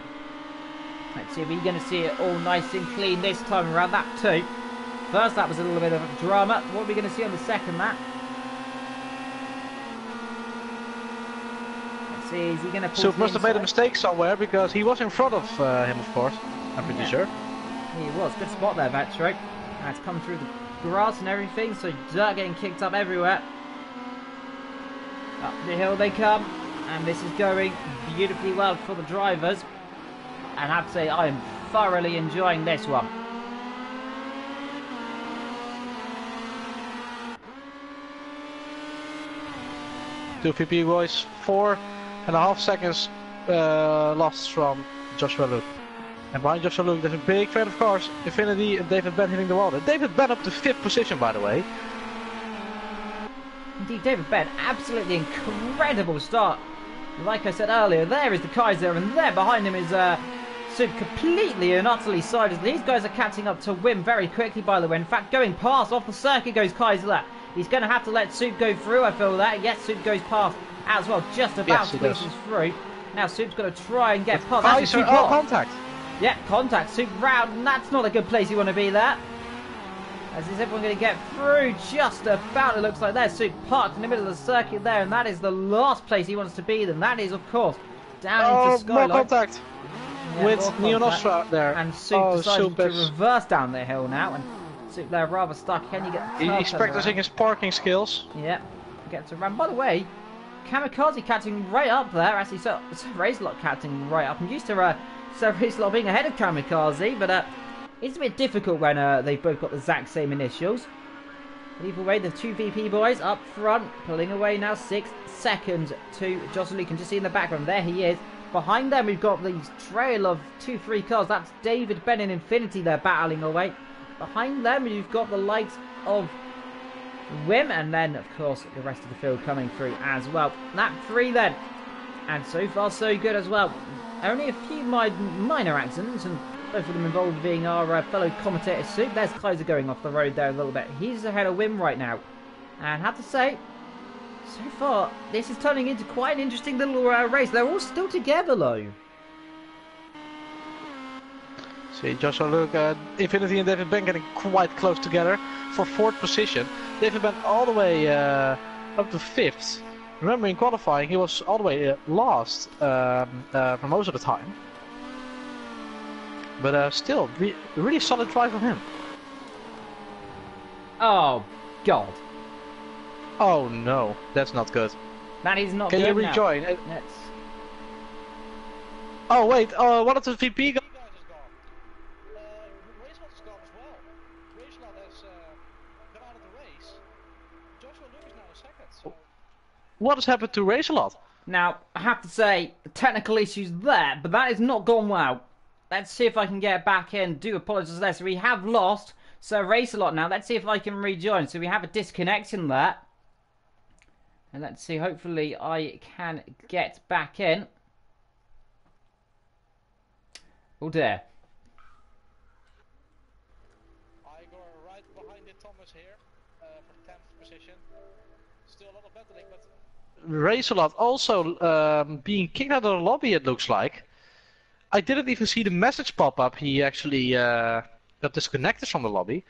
Let's see if we're going to see it all nice and clean this time around. That too. First that was a little bit of drama. What are we going to see on the second lap? Let's see, is he going to pull Soup must have made a mistake somewhere, because he was in front of him, of course. I'm pretty sure. He was. Good spot there, Vetro. And it's come through the grass and everything, so dirt getting kicked up everywhere. Up the hill they come, and this is going beautifully well for the drivers. And I have to say, I am thoroughly enjoying this one. Two VP boys, 4.5 seconds lost from Joshua Luke. And behind Joshua Luke, there's a big fan of cars, Infinity and David Ben hitting the wall. David Ben up to 5th position, by the way. Indeed, David Ben, absolutely incredible start. Like I said earlier, there is the Kaiser, and there behind him is Soup, completely and utterly sideways. These guys are catching up to Wim very quickly, by the way. In fact, going past, off the circuit goes Kaiser there. He's going to have to let Soup go through, I feel that. Yes, Soup goes past as well, just about squeezes through. Now Soup's got to try and get past. Contact. Yep, contact. Soup round, and that's not a good place you want to be there. As is everyone going to get through just about, it looks like there. Soup parked in the middle of the circuit there, and that is the last place he wants to be. Then that is, of course, down into Skyline. More contact with Neon Ostra there. And Soup decided to reverse down the hill now, and Soup there rather stuck. Can you get? He's practicing his parking skills. Yep, gets around. By the way, Kamikaze catching right up there. Actually, so Razorlot catching right up. I'm used to Razorlot being ahead of Kamikaze, but it's a bit difficult when they've both got the exact same initials. But either way, the two VP boys up front, pulling away now 6 seconds to Jocelyn. You can just see in the background, there he is. Behind them, we've got the trail of 2-3 cars. That's David, Ben, and Infinity. They're battling away. Behind them, you've got the likes of Wim, and then, of course, the rest of the field coming through as well. Lap 3 then. And so far, so good as well. Only a few minor accidents, and both of them involved being our fellow commentator Soup. There's Kaiser going off the road there a little bit. He's ahead of Wim right now. And I have to say, so far, this is turning into quite an interesting little race. They're all still together, though. See, Joshua Luke, Infinity and David Ben getting quite close together for 4th position. David Ben all the way up to 5th. Remember, in qualifying, he was all the way last for most of the time. But still, really solid drive from him. Oh, God. Oh no, that's not good. That is not good. Can you rejoin? Oh wait, one of the VP guys is gone. Racelot is gone as well. Racelot has gone out of the race. Joshua Luke is now in 2nd. So. What has happened to Racelot? Now, I have to say, technical issues there, but that has not gone well. Let's see if I can get back in. Do apologise there. So we have lost Sir Racelot now. Let's see if I can rejoin. So we have a disconnection there. And let's see, hopefully I can get back in. Oh dear. Igor right behind the Thomas here for 10th position. Still a lot of battling, but Racelot also being kicked out of the lobby, it looks like. I didn't even see the message pop up. He actually got disconnected from the lobby.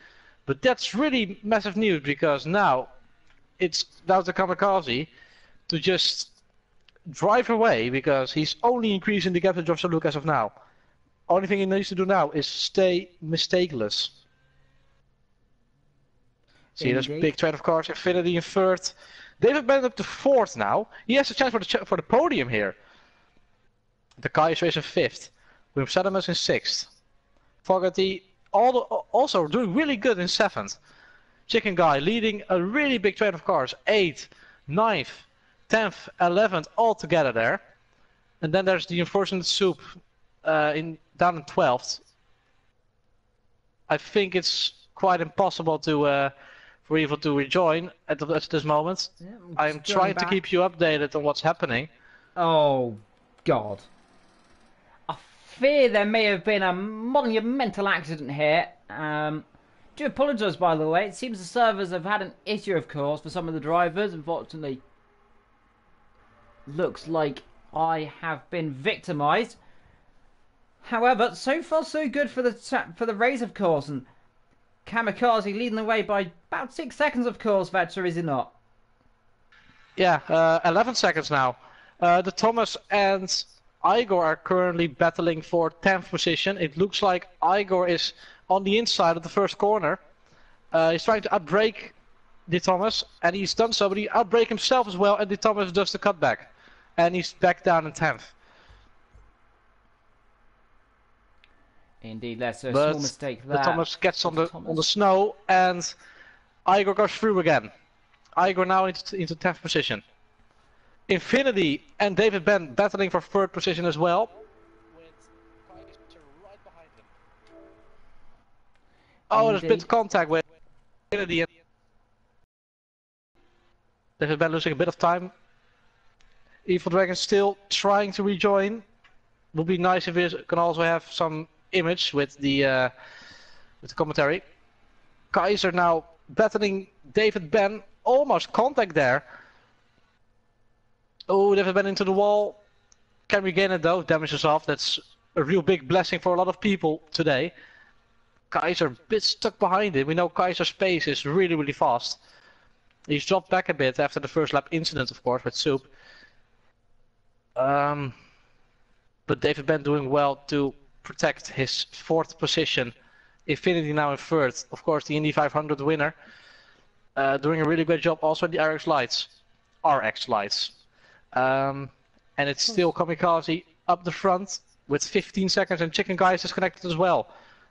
But that's really massive news, because now it's down to Kamikaze to just drive away, because he's only increasing the gap to Joshua Luke as of now. Only thing he needs to do now is stay mistakeless. See, there's big trade of cars. Infinity in 3rd. David Ben up to 4th now. He has a chance for the podium here. The Kai is in 5th. Wim Sedimus in 6th. Fogarty also doing really good in 7th. Chicken Guy leading a really big trade of cars. 8th, 9th, 10th, 11th, all together there. And then there's the unfortunate Soup down in 12th. I think it's quite impossible for Evil to rejoin at this moment. Yeah, I'm trying to keep you updated on what's happening. Oh, God. I fear there may have been a monumental accident here. Do apologise, by the way. It seems the servers have had an issue, of course, for some of the drivers. Unfortunately, looks like I have been victimised. However, so far so good for the race, of course, and Kamikaze leading the way by about 6 seconds, of course, Vetcher, is it not? Yeah, 11 seconds now. The Thomas and Igor are currently battling for 10th position. It looks like Igor is on the inside of the first corner. He's trying to outbrake the Thomas, and he's done so, but he outbrake himself as well, and the Thomas does the cutback. And he's back down in 10th. Indeed, that's a small mistake there. The Thomas gets on the snow, and Igor goes through again. Igor now into 10th position. Infinity and David Ben battling for 3rd position as well. Oh, there's a bit of contact with Infinity and David Ben losing a bit of time. Evil Dragon still trying to rejoin. Would be nice if we can also have some image with the commentary. Kaiser now battling David Ben almost contact there. Oh, they've been into the wall. Can regain it though, damage is off. That's a real big blessing for a lot of people today. Kaiser a bit stuck behind it. We know Kaiser's pace is really, really fast. He's dropped back a bit after the first lap incident, of course, with Soup. But David Ben doing well to protect his 4th position. Infinity now in 3rd. Of course, the Indy 500 winner. Doing a really great job also in the RX lights. And it's still Kamikaze up the front with 15 seconds, and Chicken Guy is disconnected as well.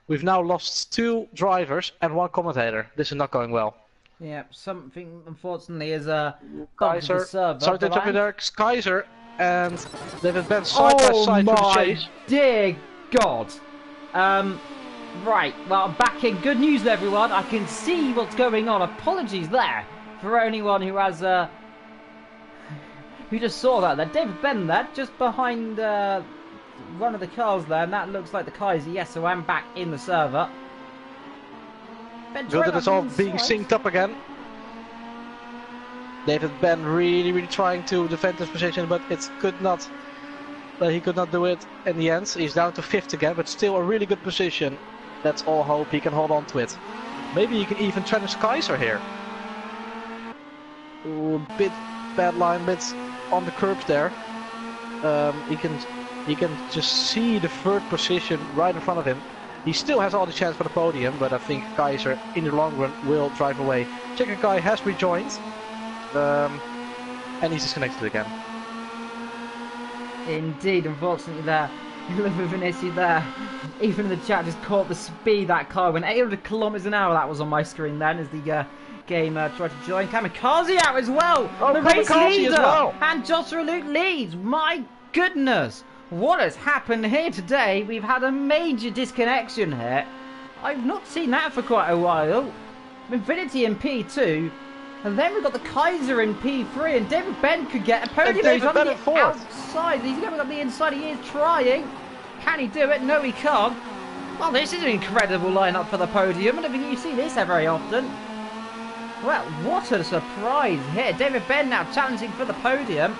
We've now lost 2 drivers and 1 commentator. This is not going well. Yeah, something unfortunately is Kaiser. Server, sorry to jump in there. Kaiser and David Ben side by side through the chase. Dear God. Right, well, I'm back in. Good news, everyone. I can see what's going on. Apologies there for anyone who has who just saw that. There, David Ben there, just behind one of the cars there, and that looks like the Kaiser. Yes, so I'm back in the server. Good that it's all being synced up again. David Ben really trying to defend his position, but he could not do it in the end. He's down to 5th again, but still a really good position. Let's all hope he can hold on to it. Maybe he can even challenge Kaiser here. Ooh, a bit bad line, bit on the curbs there. He can just see the 3rd position right in front of him. He still has all the chance for the podium, but I think Kaiser in the long run will drive away. Chicken Guy has rejoined, and he's disconnected again. Indeed, unfortunately there, a little bit of an issue there. Even in the chat just caught the speed that car went. 800 kilometers an hour, that was on my screen then as the game tried to join. Kamikaze out as well, oh, the race leader, as well. And Joshua Luke leads. My goodness. What has happened here today? We've had a major disconnection here. I've not seen that for quite a while. Infinity in P2, and then we've got the Kaiser in P3, and David Ben could get a podium. He's on the outside. He's going up the inside. He is trying. Can he do it? No, he can't. Well, this is an incredible lineup for the podium. I don't think you see this very often. Well, what a surprise here. David Ben now challenging for the podium.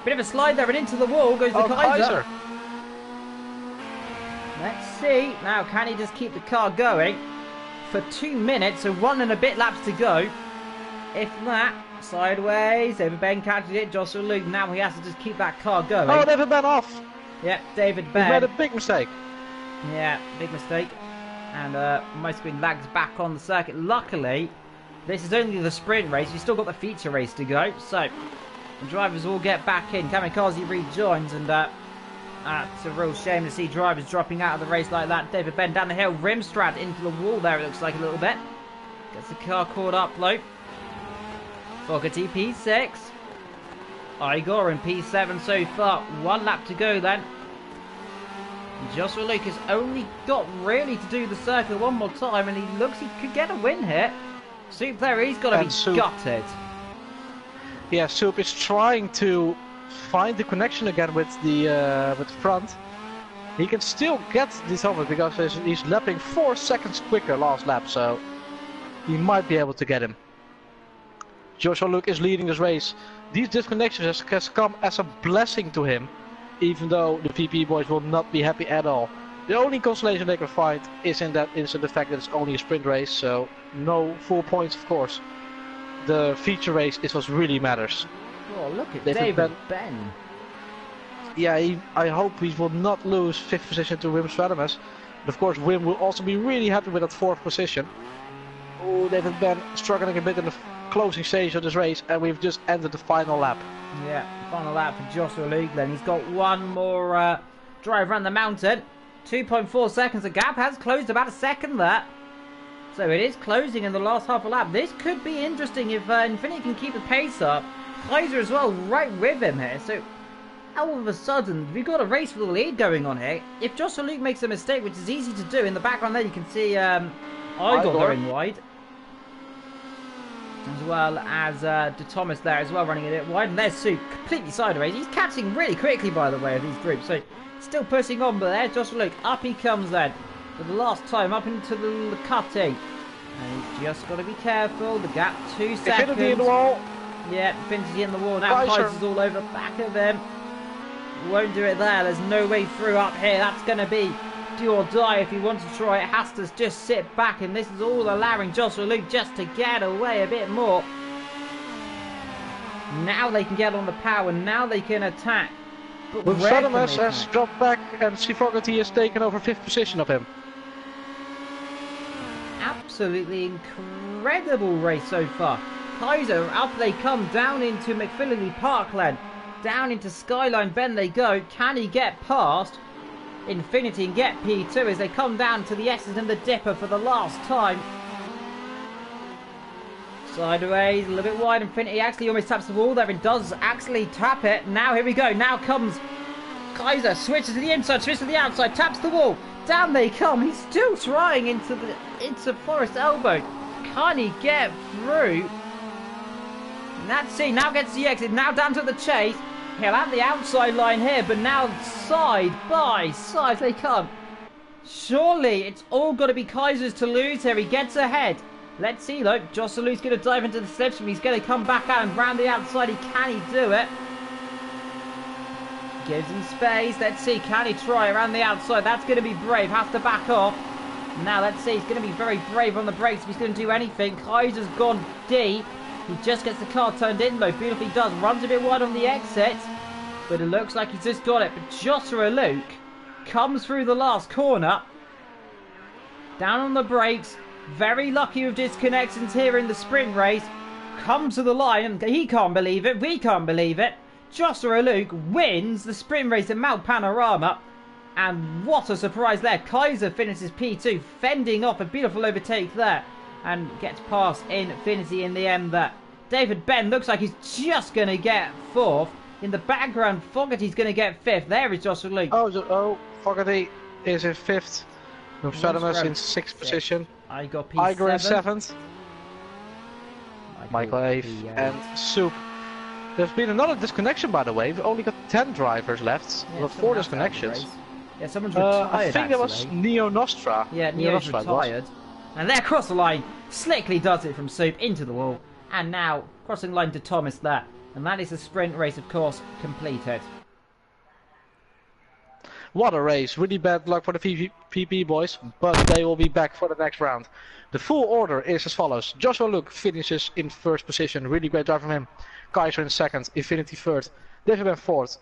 Bit of a slide there and into the wall goes the Kaiser. Let's see. Now, can he just keep the car going for 2 minutes and 1 and a bit laps to go? If that, sideways. David Ben catches it. Joshua Luke. Now he has to just keep that car going. Oh, David Ben off. Yep, David Ben. He made a big mistake. Yeah, big mistake. And my screen lags back on the circuit. Luckily, this is only the sprint race. You've still got the feature race to go. So the drivers will get back in. Kamikaze rejoins, and it's a real shame to see drivers dropping out of the race like that. David Ben down the hill, Rimstrad into the wall there, it looks like a little bit. Gets the car caught up low. Fogarty P6. Igor in P7 so far. 1 lap to go then. Joshua Luke has only got really to do the circle one more time, and he looks he could get a win here. Soup there, he's got to be gutted. Yeah, Soup is trying to find the connection again with the front. He can still get this over because he's lapping 4 seconds quicker last lap, so he might be able to get him. Joshua Luke is leading this race. These disconnections has come as a blessing to him, even though the VP boys will not be happy at all. The only consolation they can find is in the fact that it's only a sprint race, so no full points, of course. The feature race is what really matters. Oh, look at David Ben. Yeah, I hope he will not lose 5th position to Wim Stradamus. But of course, Wim will also be really happy with that 4th position. Oh, David Ben struggling a bit in the closing stage of this race, and we've just ended the final lap. Yeah, final lap for Joshua Luke then. He's got one more drive around the mountain. 2.4 seconds. The gap has closed about a second there. So it is closing in the last half a lap. This could be interesting if Infinity can keep the pace up. Kaiser as well, right with him here. So all of a sudden, we've got a race for the lead going on here. If Joshua Luke makes a mistake, which is easy to do, in the background there you can see Igor going wide. As well as De Thomas there as well running a bit wide. And there's Soup completely sideways. He's catching really quickly, by the way, of these groups. So still pushing on, but there Joshua Luke, up he comes then. For the last time, up into the cutting. And he's just got to be careful. The gap 2 seconds. Infinity in the wall. Yeah, Infinity in the wall. Now Kaiser's all over the back of him. Won't do it there. There's no way through up here. That's going to be do or die if he wants to try. It has to just sit back, and this is all allowing Joshua Luke just to get away a bit more. Now they can get on the power. Now they can attack. But Sadamas has dropped back, and Sifogarty has taken over 5th position of him. Absolutely incredible race so far. Kaiser, up they come, down into McPhillity Parkland, down into Skyline Bend they go. Can he get past Infinity and get P2 as they come down to the S's and the Dipper for the last time? Sideways, a little bit wide. Infinity actually almost taps the wall there and does actually tap it. Now here we go. Now comes Kaiser, switches to the inside, switches to the outside, taps the wall. Down they come. He's still trying into Forest Elbow. Can he get through? And that's it. Now gets the exit. Now down to the chase. He'll have the outside line here, but now side by side they come. Surely it's all got to be Kaiser's to lose here. He gets ahead. Let's see though. Jossalu's going to dive into the slips and he's going to come back out and round the outside. Can he do it? Gives him space. Let's see. Can he try around the outside? That's going to be brave. Has to back off. Now let's see. He's going to be very brave on the brakes if he's going to do anything. Kaiser's gone deep. He just gets the car turned in though. Beautifully does. Runs a bit wide on the exit. But it looks like he's just got it. But Joshua Luke comes through the last corner. Down on the brakes. Very lucky with disconnections here in the sprint race. Comes to the line and he can't believe it. We can't believe it. Joshua Luke wins the sprint race at Mount Panorama. And what a surprise there. Kaiser finishes P2, fending off a beautiful overtake there. And gets past Infinity in the end there. David Ben looks like he's just going to get 4th. In the background, Fogarty's going to get 5th. There is Joshua Luke. Oh, Fogarty is in 5th. Nostradamus in 6th position. I got P7. Igor in 7th. Michael 8th. And Soup. There's been another disconnection, by the way. We've only got 10 drivers left. Yeah, with 4 disconnections. Yeah, someone's retired. I think that was Neo Nostra. Yeah, Neo's retired. And there, across the line, slickly does it from Soup into the wall. And now, crossing line to Thomas there. And that is the sprint race, of course, completed. What a race. Really bad luck for the VP boys, but they will be back for the next round. The full order is as follows. Joshua Luke finishes in 1st position. Really great drive from him. Kaiser in 2nd. Infinity 3rd. David Ben 4th.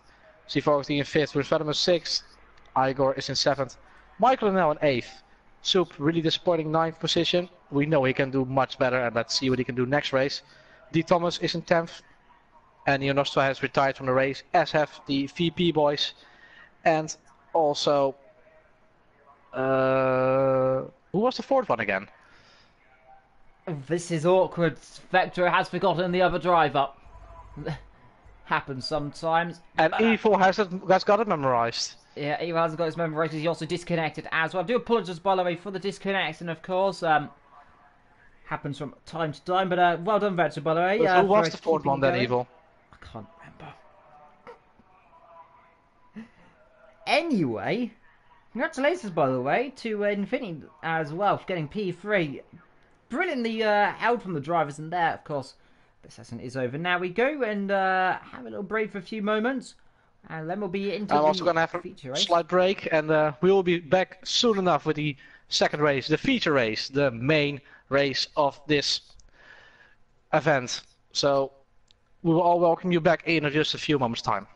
Sifogarty in 5th. Rosvadamus 6th. Igor is in 7th. Michael now in 8th. Soup, really disappointing 9th position. We know he can do much better, and let's see what he can do next race. D. Thomas is in 10th. And Neo Nostra has retired from the race, as have the VP boys. And also, who was the 4th one again? This is awkward. Vector has forgotten the other driver. Happens sometimes. And Evil has got it memorized. Yeah, Evil hasn't got his memorized. He's also disconnected as well. I do apologise, by the way, for the disconnection, of course. Happens from time to time, but well done, Vector, by the way. Who was the 4th one then, Evil? I can't remember. Anyway, congratulations, by the way, to Infinity as well for getting P3. Brilliantly held from the drivers, and there, of course, the session is over. Now we go and have a little break for a few moments, and then we'll be into I'm also going to have a slight break, and we will be back soon enough with the 2nd race, the feature race, the main race of this event. So we will all welcome you back in just a few moments' time.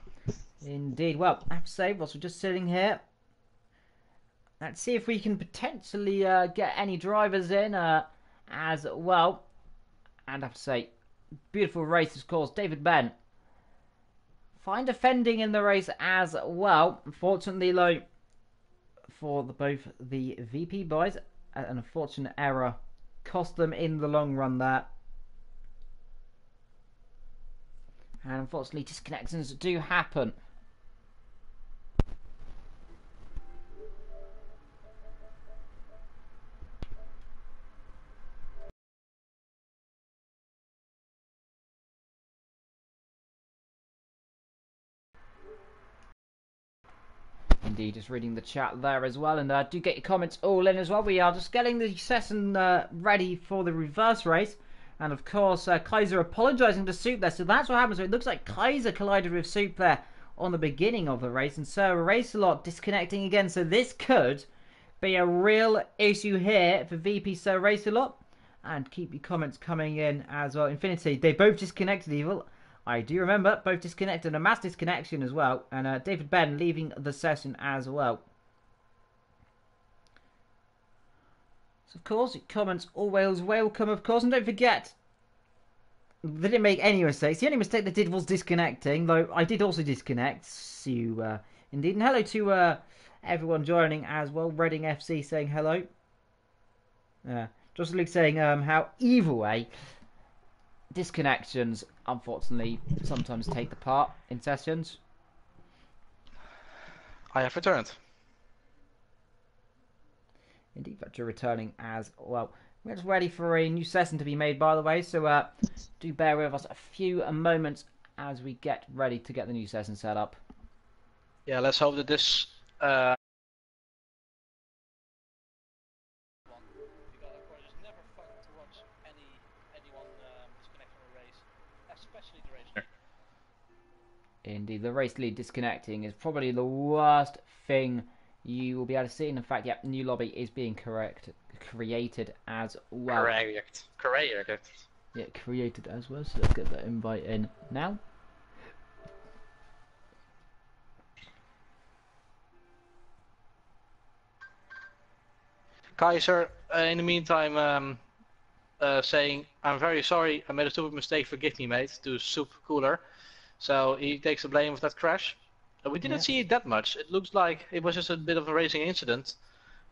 Indeed. Well, I have to say, whilst we're just sitting here, let's see if we can potentially get any drivers in as well. And I have to say, beautiful race, of course. David Ben. Fine defending in the race as well. Unfortunately, though, for both the VP boys, an unfortunate error cost them in the long run there. And unfortunately, disconnections do happen. Indeed, just reading the chat there as well, and do get your comments all in as well. We are just getting the session ready for the reverse race, and of course Kaiser apologising to Soup there, so that's what happens. So it looks like Kaiser collided with Soup there on the beginning of the race, and so Race-A-Lot disconnecting again, so this could be a real issue here for VP Sir Race-A-Lot. And keep your comments coming in as well. Infinity, they both disconnected, Evil. I do remember, both disconnected. A mass disconnection as well. And David Ben leaving the session as well. So, of course, comments always welcome, of course. And don't forget, they didn't make any mistakes. The only mistake they did was disconnecting, though I did also disconnect. So, indeed. And hello to everyone joining as well. Reading FC saying hello. Just Luke saying how either way, disconnections unfortunately sometimes take the part in sessions. I have returned. Indeed, but you're returning as well. We're just ready for a new session to be made, by the way, so do bear with us a few moments as we get ready to get the new session set up. Yeah, let's hope that this Indeed, the race lead disconnecting is probably the worst thing you will be able to see. And in fact, yep, new lobby is being created as well. Correct. Yeah, created as well. So let's get that invite in now. Kaiser, in the meantime, saying, I'm very sorry, I made a stupid mistake, forgive me, mate, to Soup Cooler. So he takes the blame of that crash. We didn't see it that much. It looks like it was just a bit of a racing incident,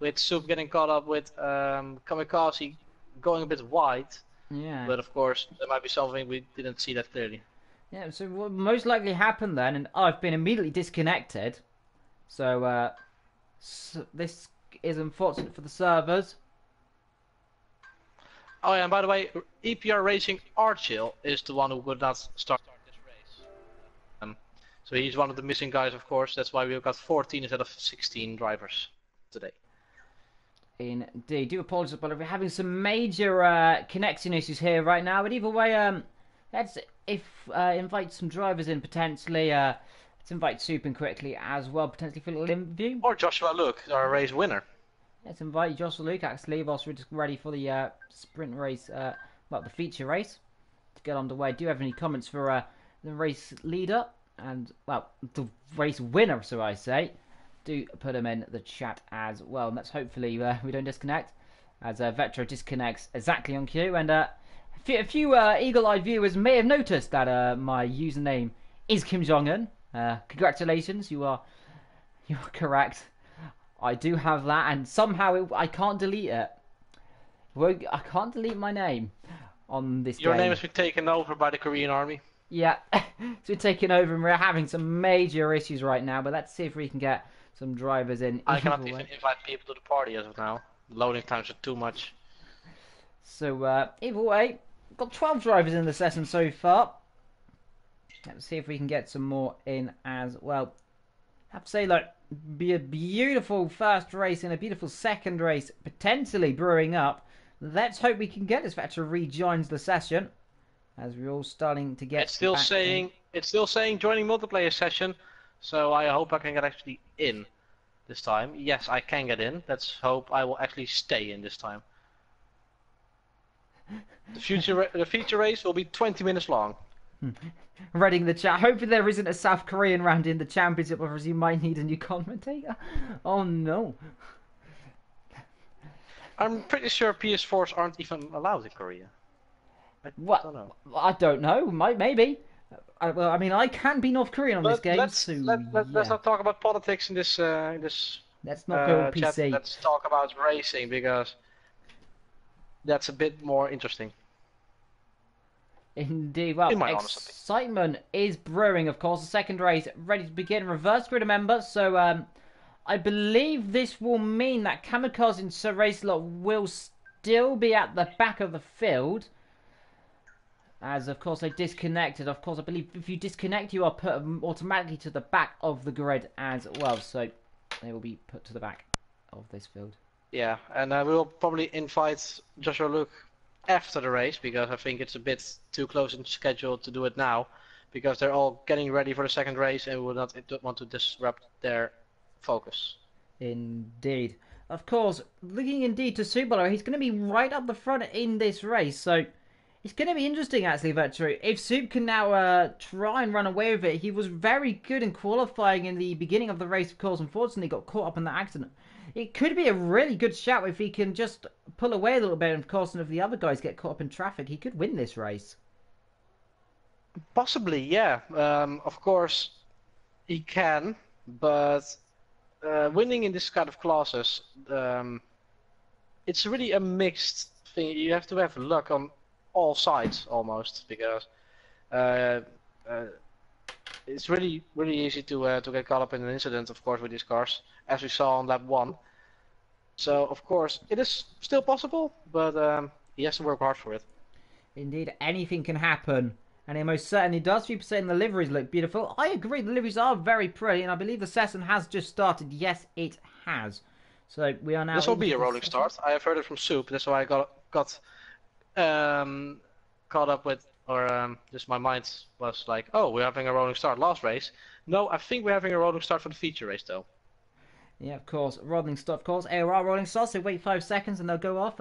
with Soup getting caught up with Kamikaze going a bit wide. Yeah. But of course, there might be something we didn't see that clearly. Yeah, so what most likely happened then, and I've been immediately disconnected. So, this is unfortunate for the servers. Oh yeah, and by the way, EPR Racing Archill is the one who would not start this race. So he's one of the missing guys, of course. That's why we've got 14 instead of 16 drivers today. Indeed. Do apologise, but we're having some major connection issues here right now. But either way, let's invite some drivers in potentially. Let's invite Soup in quickly as well, potentially for a little interview. Or Joshua Luke, our race winner. Let's invite Joshua Luke actually, whilst we're just ready for the sprint race, well, the feature race to get underway. Do you have any comments for the race leader and, well, the race winner, so I say? Do put them in the chat as well. And let's hopefully we don't disconnect, as Vetro disconnects exactly on cue. And a few eagle-eyed viewers may have noticed that my username is Kim Jong-un. Congratulations, you are correct. I do have that, and somehow I can't delete it. I can't delete my name on this Your game. name has been taken over by the Korean army. Yeah, so we're taking over, and we're having some major issues right now. But let's see if we can get some drivers in. I cannot even invite people to the party as of now. Loading times are too much. So either way, got 12 drivers in the session so far. Let's see if we can get some more in as well. I have to say, look, be a beautiful first race and a beautiful second race potentially brewing up. Let's hope we can get this Vetro rejoins the session, as we're all starting to get. It's still saying joining multiplayer session, so I hope I can get actually in this time. Yes, I can get in. Let's hope I will actually stay in this time. The feature race will be 20 minutes long. Reading the chat. Hopefully there isn't a South Korean round in the championship, or you might need a new commentator. Oh no. I'm pretty sure PS4s aren't even allowed in Korea. I don't know. I don't know. Maybe. Well, I mean, I can be North Korean on this game. Let's not talk about politics in this. Let's not go chat. PC. Let's talk about racing, because that's a bit more interesting. Indeed. Well, excitement is brewing, of course. The second race ready to begin. Reverse grid, remember. So, I believe this will mean that Kamikaze and Sir Race-A-Lot will still be at the back of the field. As, of course, they disconnected. Of course, I believe if you disconnect, you are put automatically to the back of the grid as well. So, They will be put to the back of this field. Yeah, and we will probably invite Joshua Luke after the race because I think it's a bit too close in schedule to do it now because they're all getting ready for the second race and we would not want to disrupt their focus. Indeed. Of course, looking indeed to Subaru, he's going to be right up the front in this race, so it's going to be interesting actually, Vetru. If Soup can now try and run away with it, he was very good in qualifying in the beginning of the race, of course, unfortunately got caught up in that accident. It could be a really good shout if he can just pull away a little bit, and of course, and if the other guys get caught up in traffic, he could win this race. Possibly, yeah. Of course, he can, but winning in this kind of classes, it's really a mixed thing. You have to have luck on all sides almost because uh, uh, it's really easy to get caught up in an incident, of course, with these cars, as we saw on lap 1. So of course it is still possible, but he has to work hard for it. Indeed, anything can happen. And it most certainly does. 3% the liveries look beautiful. I agree, the liveries are very pretty, and I believe the session has just started. Yes, it has. So we are now. This will be a rolling start. I have heard it from Soup. That's why I got caught up with, or just my mind was like, oh, we're having a rolling start last race. No, I think we're having a rolling start for the feature race though. Yeah, of course, rolling start. Of course, AOR rolling start. So wait 5 seconds, and they'll go off.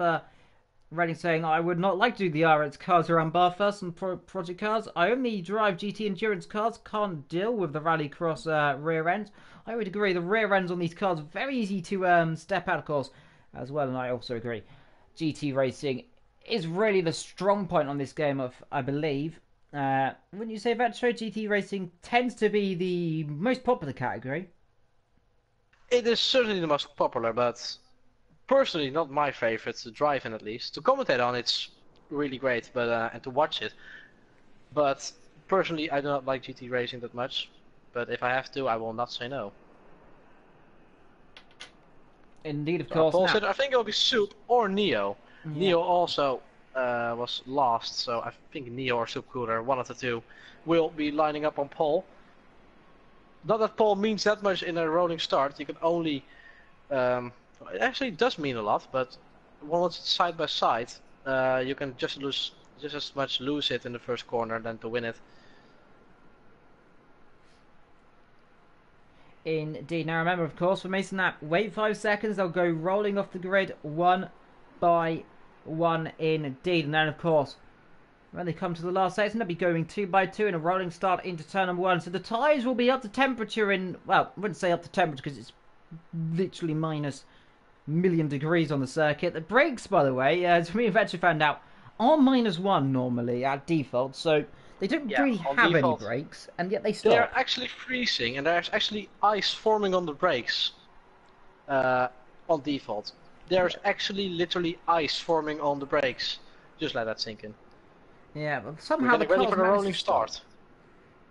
Reading saying, I would not like to do the RX cars around Barfast and Project cars. I only drive GT endurance cars, can't deal with the rallycross rear end. I would agree, the rear ends on these cars are very easy to step out, of course, as well, and I also agree. GT racing is really the strong point on this game, I believe. Wouldn't you say that, Vetro? GT racing tends to be the most popular category. It is certainly the most popular, but personally not my favorite to drive in, at least. To commentate on it's really great, but and to watch it. But personally I do not like GT racing that much. But if I have to, I will not say no. Indeed, of course. I think it will be Soup or Neo. Yeah. Neo also was lost, so I think Neo or Soup Cooler, one of the two, will be lining up on pole. Not that pole means that much in a rolling start. You can only it actually does mean a lot, but once it's side by side, you can just as much lose it in the first corner than to win it. Indeed. Now remember, of course, for Mason Knapp, wait 5 seconds, they'll go rolling off the grid one by one indeed. And then, of course, when they come to the last section, they'll be going 2 by 2 in a rolling start into turn number 1. So the tyres will be up to temperature in, well, I wouldn't say up to temperature because it's literally minus million degrees on the circuit. The brakes, by the way, as we have actually found out, are -1 normally at default, so they don't really have default, any brakes, and yet they stop. They're actually freezing, and there's actually ice forming on the brakes on default. There's actually literally ice forming on the brakes. Just let that sink in. Yeah, but somehow the ready for the rolling start.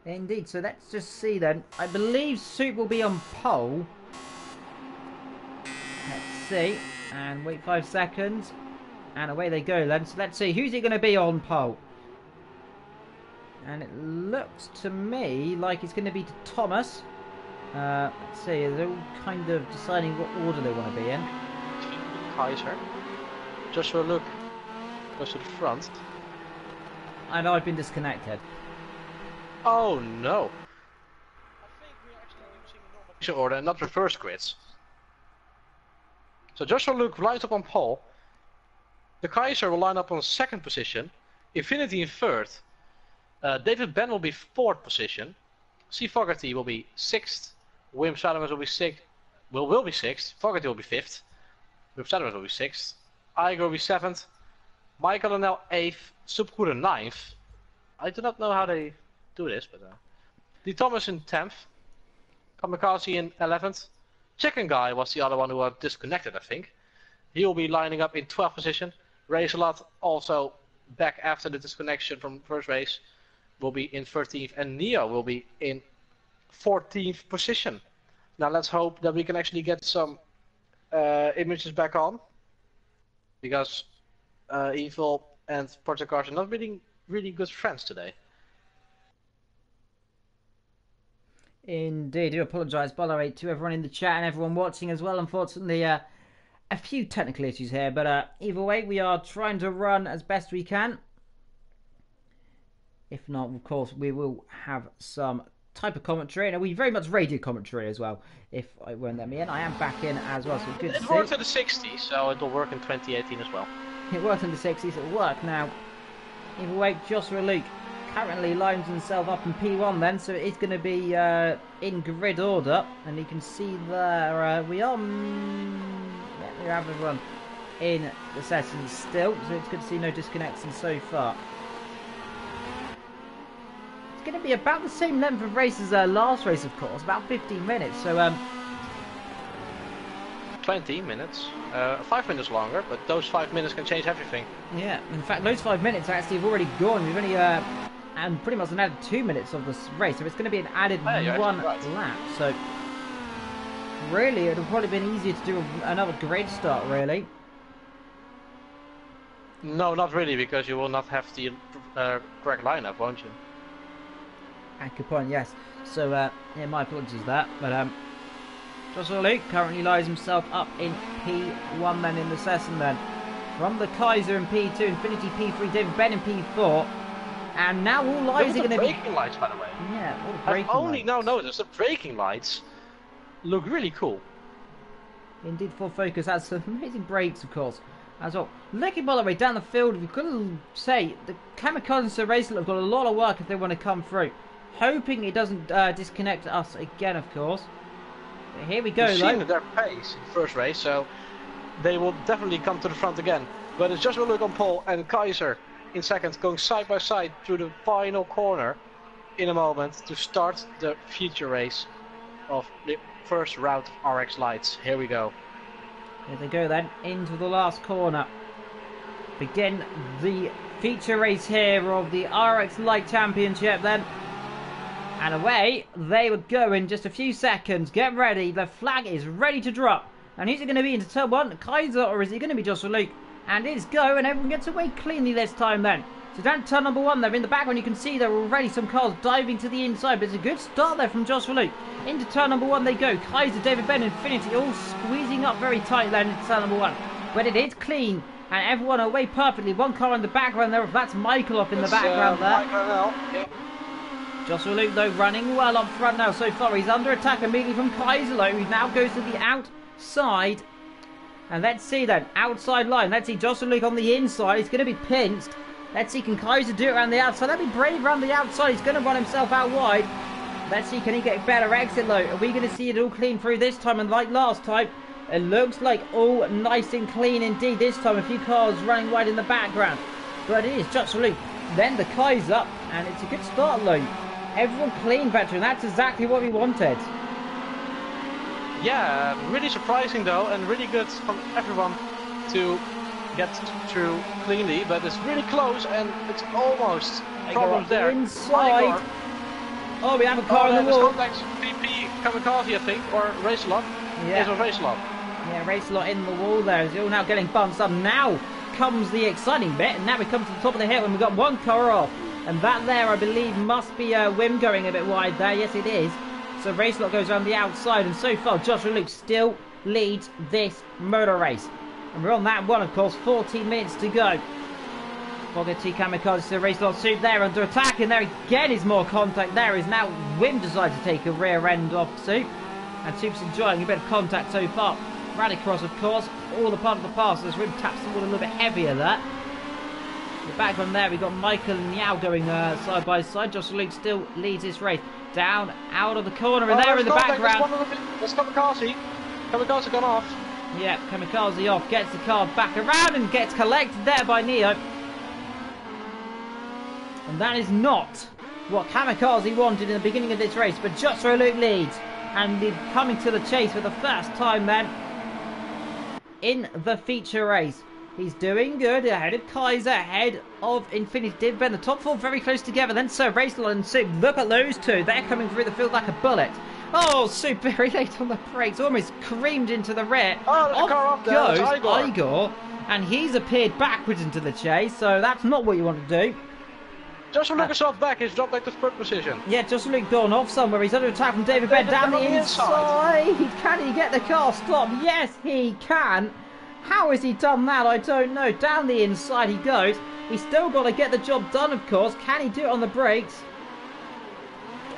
Indeed, so let's just see then. I believe Soup will be on pole. Let's see, and wait 5 seconds, and away they go then. So let's see, who's it going to be on pole? And it looks to me like it's going to be to Thomas. Let's see, they're all kind of deciding what order they want to be in. Kaiser. Joshua Luke goes to the front. I know I've been disconnected. Oh no. I think we're actually using a order and not reverse grids. So Joshua Luke lines up on pole. The Kaiser will line up on second position. Infinity in third. David Ben will be fourth position. C. Fogarty will be sixth. William Sademers will be sixth. Will be sixth. Fogarty will be fifth. William Sademers will be sixth. Iger will be seventh. Michael and now eighth. Subcooler ninth. I do not know how they do this, but D. Thomas in 10th. Kamikaze in 11th. Chicken Guy was the other one who was disconnected, I think. He will be lining up in 12th position. Race-A-Lot also back after the disconnection from first race will be in 13th, and Neo will be in 14th position. Now let's hope that we can actually get some images back on, because Evil and Project Cars are not really good friends today. Indeed, I do apologise, by the way, to everyone in the chat and everyone watching as well. Unfortunately, a few technical issues here, but either way, we are trying to run as best we can. If not, of course, we will have some type of commentary, and we very much radio commentary as well. If I won't let me in, I am back in as well, so good to see. It worked in the 60s, so it will work in 2018 as well. It worked in the 60s, it'll work now. Either way, Joshua Luke currently lines himself up in P1 then, so it's going to be in grid order, and you can see there we are. We have everyone in the session still, so it's good to see no disconnections so far. It's going to be about the same length of race as last race, of course, about 15 minutes. So 20 minutes, 5 minutes longer, but those 5 minutes can change everything. Yeah, in fact, those 5 minutes actually have already gone. We've only and pretty much an added 2 minutes of this race, so it's going to be an added one lap. So really, it would have probably been easier to do another grid start, really. No, not really, because you will not have the correct lineup, won't you? Good point, yes. So, yeah, my apologies that. But, Joshua Luke currently lies himself up in P1 then in the session then. From the Kaiser in P2, Infinity P3, David Ben in P4. And now all lives are going to be... braking lights, by the way. Yeah, all the braking lights. I've only now noticed the braking lights look really cool. Indeed, Full Focus has some amazing brakes, of course, as well. Looking, by the way, down the field, we've got to say, the Kamikaze and Sir Racer have got a lot of work if they want to come through. Hoping it doesn't disconnect us again, of course. But here we go, We've seen their pace in the first race, so they will definitely come to the front again. But it's Joshua Luke on pole and Kaiser in second, going side by side through the final corner in a moment to start the feature race of the first route of RX Lights. Here we go. Here they go then, into the last corner. Begin the feature race here of the RX Light Championship then. And away they would go in just a few seconds. Get ready, the flag is ready to drop. And who's it going to be into turn one? Kaiser, or is it going to be Joshua Luke? And it's go, and everyone gets away cleanly this time then. So down to turn number one there, in the background you can see there are already some cars diving to the inside, but it's a good start there from Joshua Luke. Into turn number one they go. Kaiser, David Ben, Infinity all squeezing up very tight then into turn number one. But it is clean, and everyone away perfectly. One car in the background there, that's Michael up in the background there. Joshua Luke though running well up front now so far. He's under attack immediately from Kaiser though. He now goes to the outside. And let's see then, outside line. Let's see Joshua Luke on the inside. He's going to be pinched. Let's see, can Kaiser do it around the outside? That'd be brave around the outside. He's going to run himself out wide. Let's see, can he get a better exit though? Are we going to see it all clean through this time? And like last time, it looks like all nice and clean indeed this time. A few cars running wide in the background. But it is Joshua Luke, then the Kaiser. And it's a good start though. Everyone clean, veteran. That's exactly what we wanted. Yeah, really surprising though, and really good from everyone to get through cleanly, but it's really close and it's almost problems there. Inside. Oh, we have a car on the wall. Contacts PP Kamikaze, I think, or Racelot. Yeah. It was Racelot. Yeah, Racelot in the wall there. He's all now getting bumped up. Now comes the exciting bit, and now we come to the top of the hill, and we've got one car off. And that there, I believe, must be Wim going a bit wide there. Yes, it is. So Racelot goes around the outside, and so far Joshua Luke still leads this motor race. And we're on that one, of course, 14 minutes to go. Bogati Kamikaze to Racelot Soup there under attack, and there again is more contact. There is now Wim decides to take a rear end off Soup, and Soup's enjoying a bit of contact so far. Rallycross, of course, all the part of the pass as Wim taps the wall a little bit heavier there. The background there, we've got Michael and Yao going side by side. Joshua Luke still leads this race. Down, out of the corner, and there in the background. That's Kamikaze. Kamikaze gone off. Yeah, Kamikaze off, gets the car back around and gets collected there by Neo. And that is not what Kamikaze wanted in the beginning of this race, but Joshua Luke leads. And coming to the chase for the first time then in the feature race. He's doing good, ahead of Kaiser, ahead of Infinity David Ben. The top four very close together. Then Sir Racelot and Soup. Look at those two. They're coming through the field like a bullet. Oh, Soup very late on the brakes. Almost creamed into the rear. Oh, there's a car up there. Goes Igor. And he's appeared backwards into the chase. So that's not what you want to do. Joshua Lucas off back, he's dropped back to third position. Yeah, Joshua Luke gone off somewhere. He's under attack from David Benn down the inside. Can he get the car stopped? Yes, he can. How has he done that? I don't know. Down the inside he goes. He's still got to get the job done, of course. Can he do it on the brakes?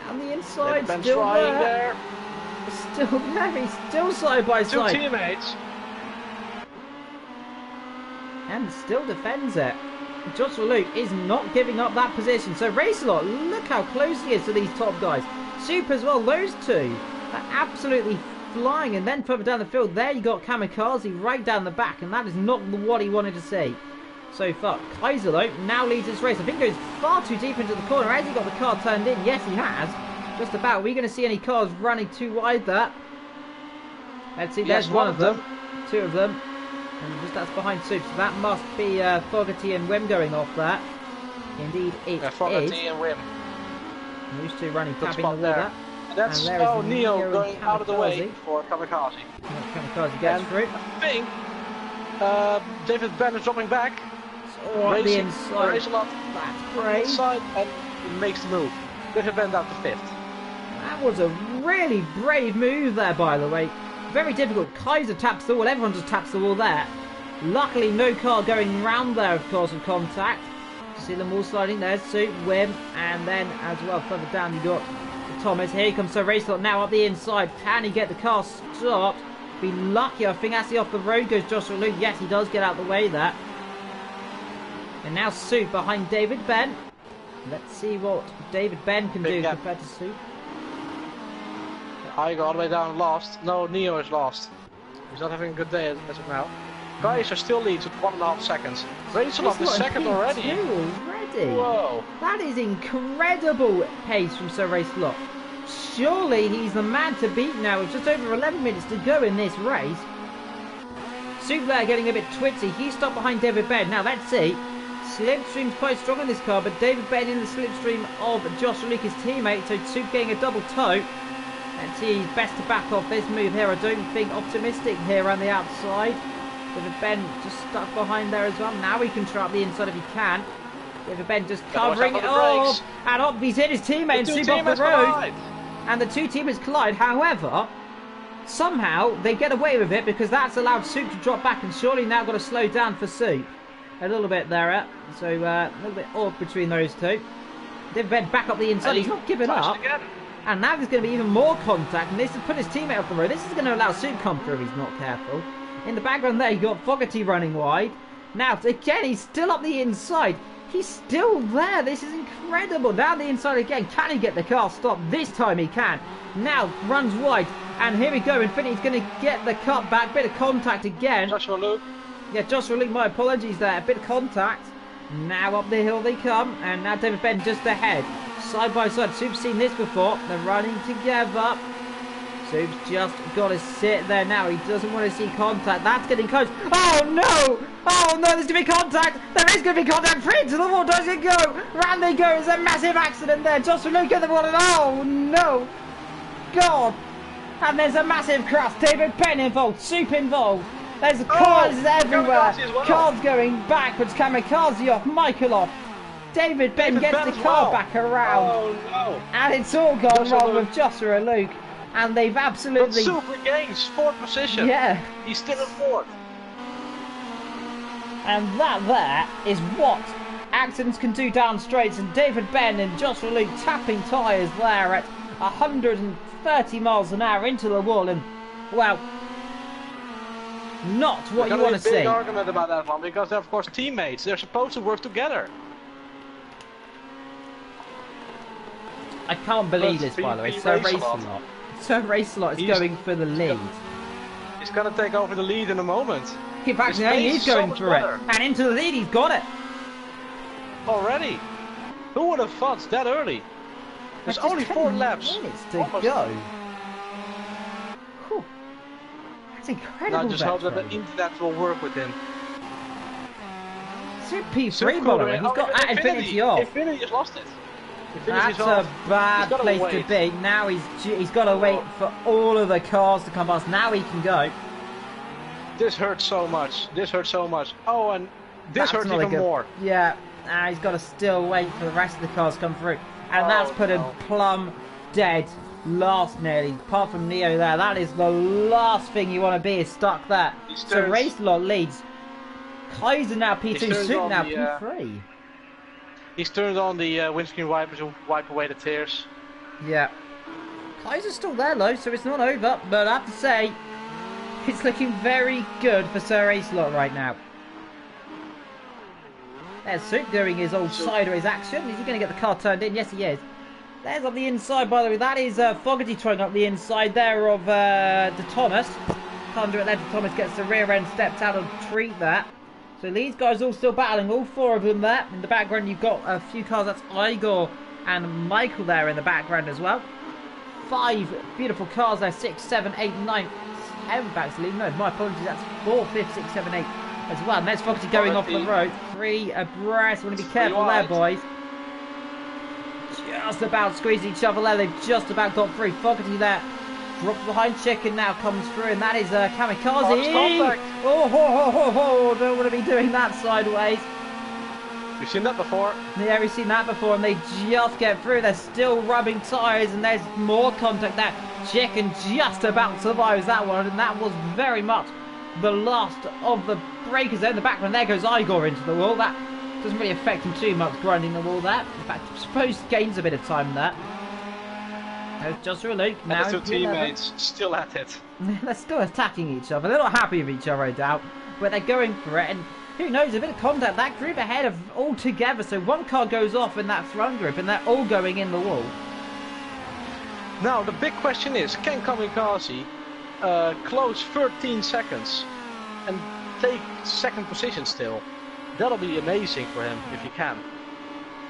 Down the inside, still there. Still there. He's still side by side. Two teammates. And still defends it. Joshua Luke is not giving up that position. So Racelot, look how close he is to these top guys. Super as well, those two are absolutely flying. And then further down the field, there you got Kamikaze right down the back. And that is not what he wanted to see so far. Kaiser, though, now leads this race. I think goes far too deep into the corner. Has he got the car turned in? Yes, he has. Just about. Are we going to see any cars running too wide there? Let's see, there's one of them. Two of them. And just that's behind Soup, so that must be Fogarty and Wim going off there. Indeed it is. Fogarty and Wim. Those two running, tapping the wall there. And that's Neo going out of the way for Kamikaze. Kamikaze gets through. I think David Benn is dropping back. On the inside. That's great. Inside and makes the move. David Benn down to 5th. That was a really brave move there, by the way. Very difficult. Kaiser taps the wall. Everyone just taps the wall there. Luckily, no car going round there, of course, with contact. See them all sliding. There's Soup, Wim, and then as well, further down, you got Thomas. Here comes Sir Racelot now up the inside. Can he get the car stopped? Be lucky. I think as he off the road goes Joshua Luke. Yes, he does get out the way there. And now Soup behind David Benn. Let's see what David Benn can do compared to Soup. I go all the way down lost. No, Neo is lost. He's not having a good day as of now. Kaiser still leads with 1.5 seconds. Racelot is second already. Whoa. That is incredible pace from Sir Racelot. Surely he's the man to beat now with just over 11 minutes to go in this race. Soup there getting a bit twitzy. He's stopped behind David Benn. Now let's see. Slipstream's quite strong in this car, but David Benn in the slipstream of Joshua Luke, his teammate. So Soup getting a double toe. Let's see, he's best to back off this move here. I don't think optimistic here on the outside. David Benn just stuck behind there as well. Now he can try up the inside if he can. David Benn just covering it off. And up, he's hit his teammate and Soup off the road. And the two teammates collide. However, somehow they get away with it because that's allowed Soup to drop back. And surely now got to slow down for Soup. A little bit there. So a little bit odd between those two. David Benn back up the inside. He's not giving up. And now there's going to be even more contact, and this has put his teammate off the road. This is going to allow Soup to come through if he's not careful. In the background there, you got Fogarty running wide. Now, again, he's still up the inside. He's still there. This is incredible. Down the inside again. Can he get the car stopped? This time he can. Now, runs wide. And here we go. Infinity's going to get the cut back. Bit of contact again. Joshua Luke. Yeah, Joshua Luke, my apologies there. A bit of contact. Now up the hill they come. And now David Benn just ahead. Side by side. Soup's seen this before. They're running together. Soup's just got to sit there now. He doesn't want to see contact. That's getting close. Oh no! Oh no, there's going to be contact. There is going to be contact. Free to the wall. Does it go? Round they go. There's a massive accident there. Joshua Luke at the wall. Oh no! God! And there's a massive crash. David Benn involved. Soup involved. There's cars everywhere. Well. Cars going backwards. Kamikaze off. Michael off. David Benn gets the car back around. Oh no! And it's all gone wrong with Joshua Luke. And they've absolutely... But Soup regains 4th position. Yeah. He's still in 4th. And that there is what accidents can do down straights. And David Benn and Joshua Luke tapping tyres there at 130 miles an hour into the wall. And, well, not what you want to see. There's a big argument about that one, because they're, of course, teammates. They're supposed to work together. I can't believe this, by the way. Sir Racelot. Sir Racelot is going for the lead. He's going to take over the lead in a moment. In fact, he's going for it. And into the lead, he's got it. Already? Who would have thought that early? There's only 4 laps. Minutes to go. Whew. That's incredible. Now just hope that the internet will work with him. Super P3, by the way. He's got Infinity off. Infinity has lost it. That's a bad place to be. Now he's got to wait for all of the cars to come past. Now he can go. This hurts so much. This hurts so much. Oh, and this hurts even more. Yeah. He's got to still wait for the rest of the cars to come through. And that's put him plumb dead last nearly. Apart from Neo there, that is the last thing you want to be, is stuck there. So Race Lot leads. Kaiser now P2, Soup now P3. He's turned on the windscreen wipers to wipe away the tears. Yeah. Kaiser's still there though, so it's not over. But I have to say, it's looking very good for Sir Race Lot right now. There's Soup doing his old sideways action. Is he going to get the car turned in? Yes, he is. There's on the inside, by the way. That is Fogarty trying up the inside there of De Thomas. Can't do it there. De Thomas gets the rear end, steps out of treat that. So these guys all still battling, all four of them there. In the background, you've got a few cars. That's Igor and Michael there in the background as well. 5 beautiful cars there. 6, 7, 8, 9, 10 actually. No, my apologies. That's 4, 5, 6, 7, 8 as well. And there's Fogarty going off the road. 3 abreast. Want to be careful there, boys. Just about squeeze each other there. They've just about got through. Fogarty there. Drops behind Chicken now, comes through, and that is Kamikaze. Oh, don't want to be doing that sideways. We've seen that before. Yeah, we've seen that before, and they just get through. They're still rubbing tyres, and there's more contact there. Chicken just about survives that one, and that was very much the last of the breakers there in the background. There goes Igor into the wall. That doesn't really affect him too much, grinding the wall there. In fact, I suppose he gains a bit of time there. There's Joshua Luke. Now and the 2 teammates still at it. They're still attacking each other. They're not happy with each other, I doubt. But they're going for it. And who knows, a bit of contact. That group ahead of all together. So one car goes off in that front group and they're all going in the wall. Now, the big question is, can Kamikaze close 13 seconds and take second position still? That'll be amazing for him if he can.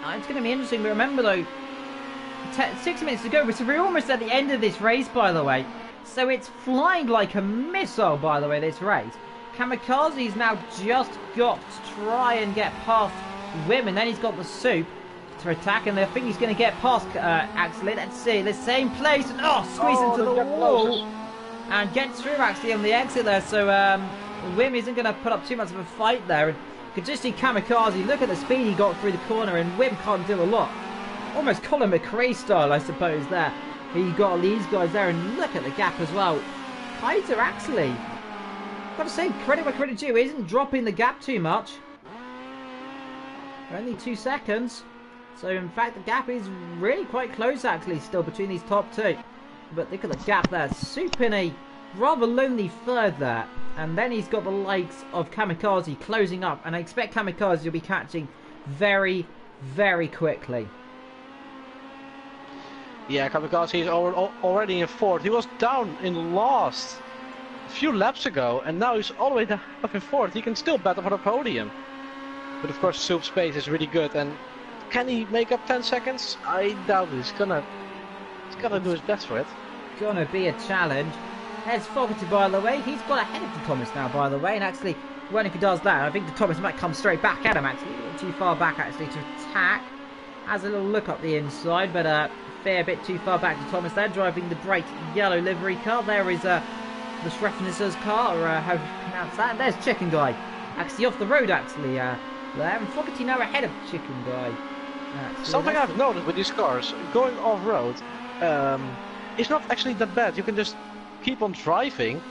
It's going to be interesting. But remember, though, 6 minutes to go, so we're almost at the end of this race, by the way. So it's flying like a missile, by the way, this race. Kamikaze's now just got to try and get past Wim, and then he's got the Soup to attack, and I think he's going to get past actually. Let's see, the same place, and squeeze into the wall and gets through actually on the exit there. So Wim isn't going to put up too much of a fight there, and you can just see Kamikaze. Look at the speed he got through the corner, and Wim can't do a lot. Almost Colin McRae style, I suppose, there. You got these guys there, and look at the gap as well. Kaiser actually, got to say, credit where credit's due, isn't dropping the gap too much. Only 2 seconds. So, in fact, the gap is really quite close, actually, still between these top 2. But look at the gap there. Soup in a rather lonely third there. And then he's got the likes of Kamikaze closing up. And I expect Kamikaze will be catching very, very quickly. Yeah, Kamikaze is already in 4th. He was down in last a few laps ago, and now he's all the way down up in 4th. He can still battle for the podium. But of course, Soup's pace is really good, and can he make up 10 seconds? I doubt it. He's gonna do his best for it. Gonna be a challenge. There's Fogarty, by the way. He's got ahead of De Thomas now, by the way, and actually, when he does that, I think De Thomas might come straight back at him, actually. A little too far back, actually, to attack. Has a little look up the inside, but fair bit too far back to Thomas there, driving the bright yellow livery car. There is the Schreffner's car, or how do you pronounce that? And there's Chicken Guy, actually off the road, actually, there. And Fogarty now ahead of Chicken Guy. Something I've noticed with these cars, going off-road, it's not actually that bad. You can just keep on driving,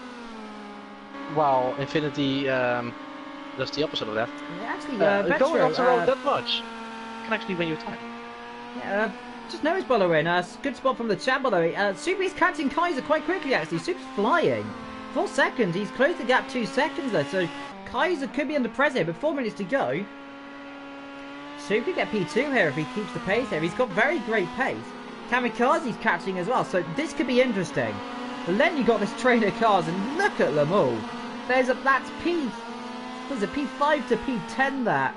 while Infinity does the opposite of that. Yeah, actually, going off the road that much can actually win you time. Yeah, just noticed, by the way, and good spot from the chat, by the way. Soup is catching Kaiser quite quickly, actually. Soup's flying. 4 seconds. He's closed the gap 2 seconds there, so Kaiser could be under pressure here, but 4 minutes to go. Soup could get P2 here if he keeps the pace here. He's got very great pace. Kamikaze's catching as well, so this could be interesting. But then you got this train of cars, and look at them all. That's P5 to P10 there.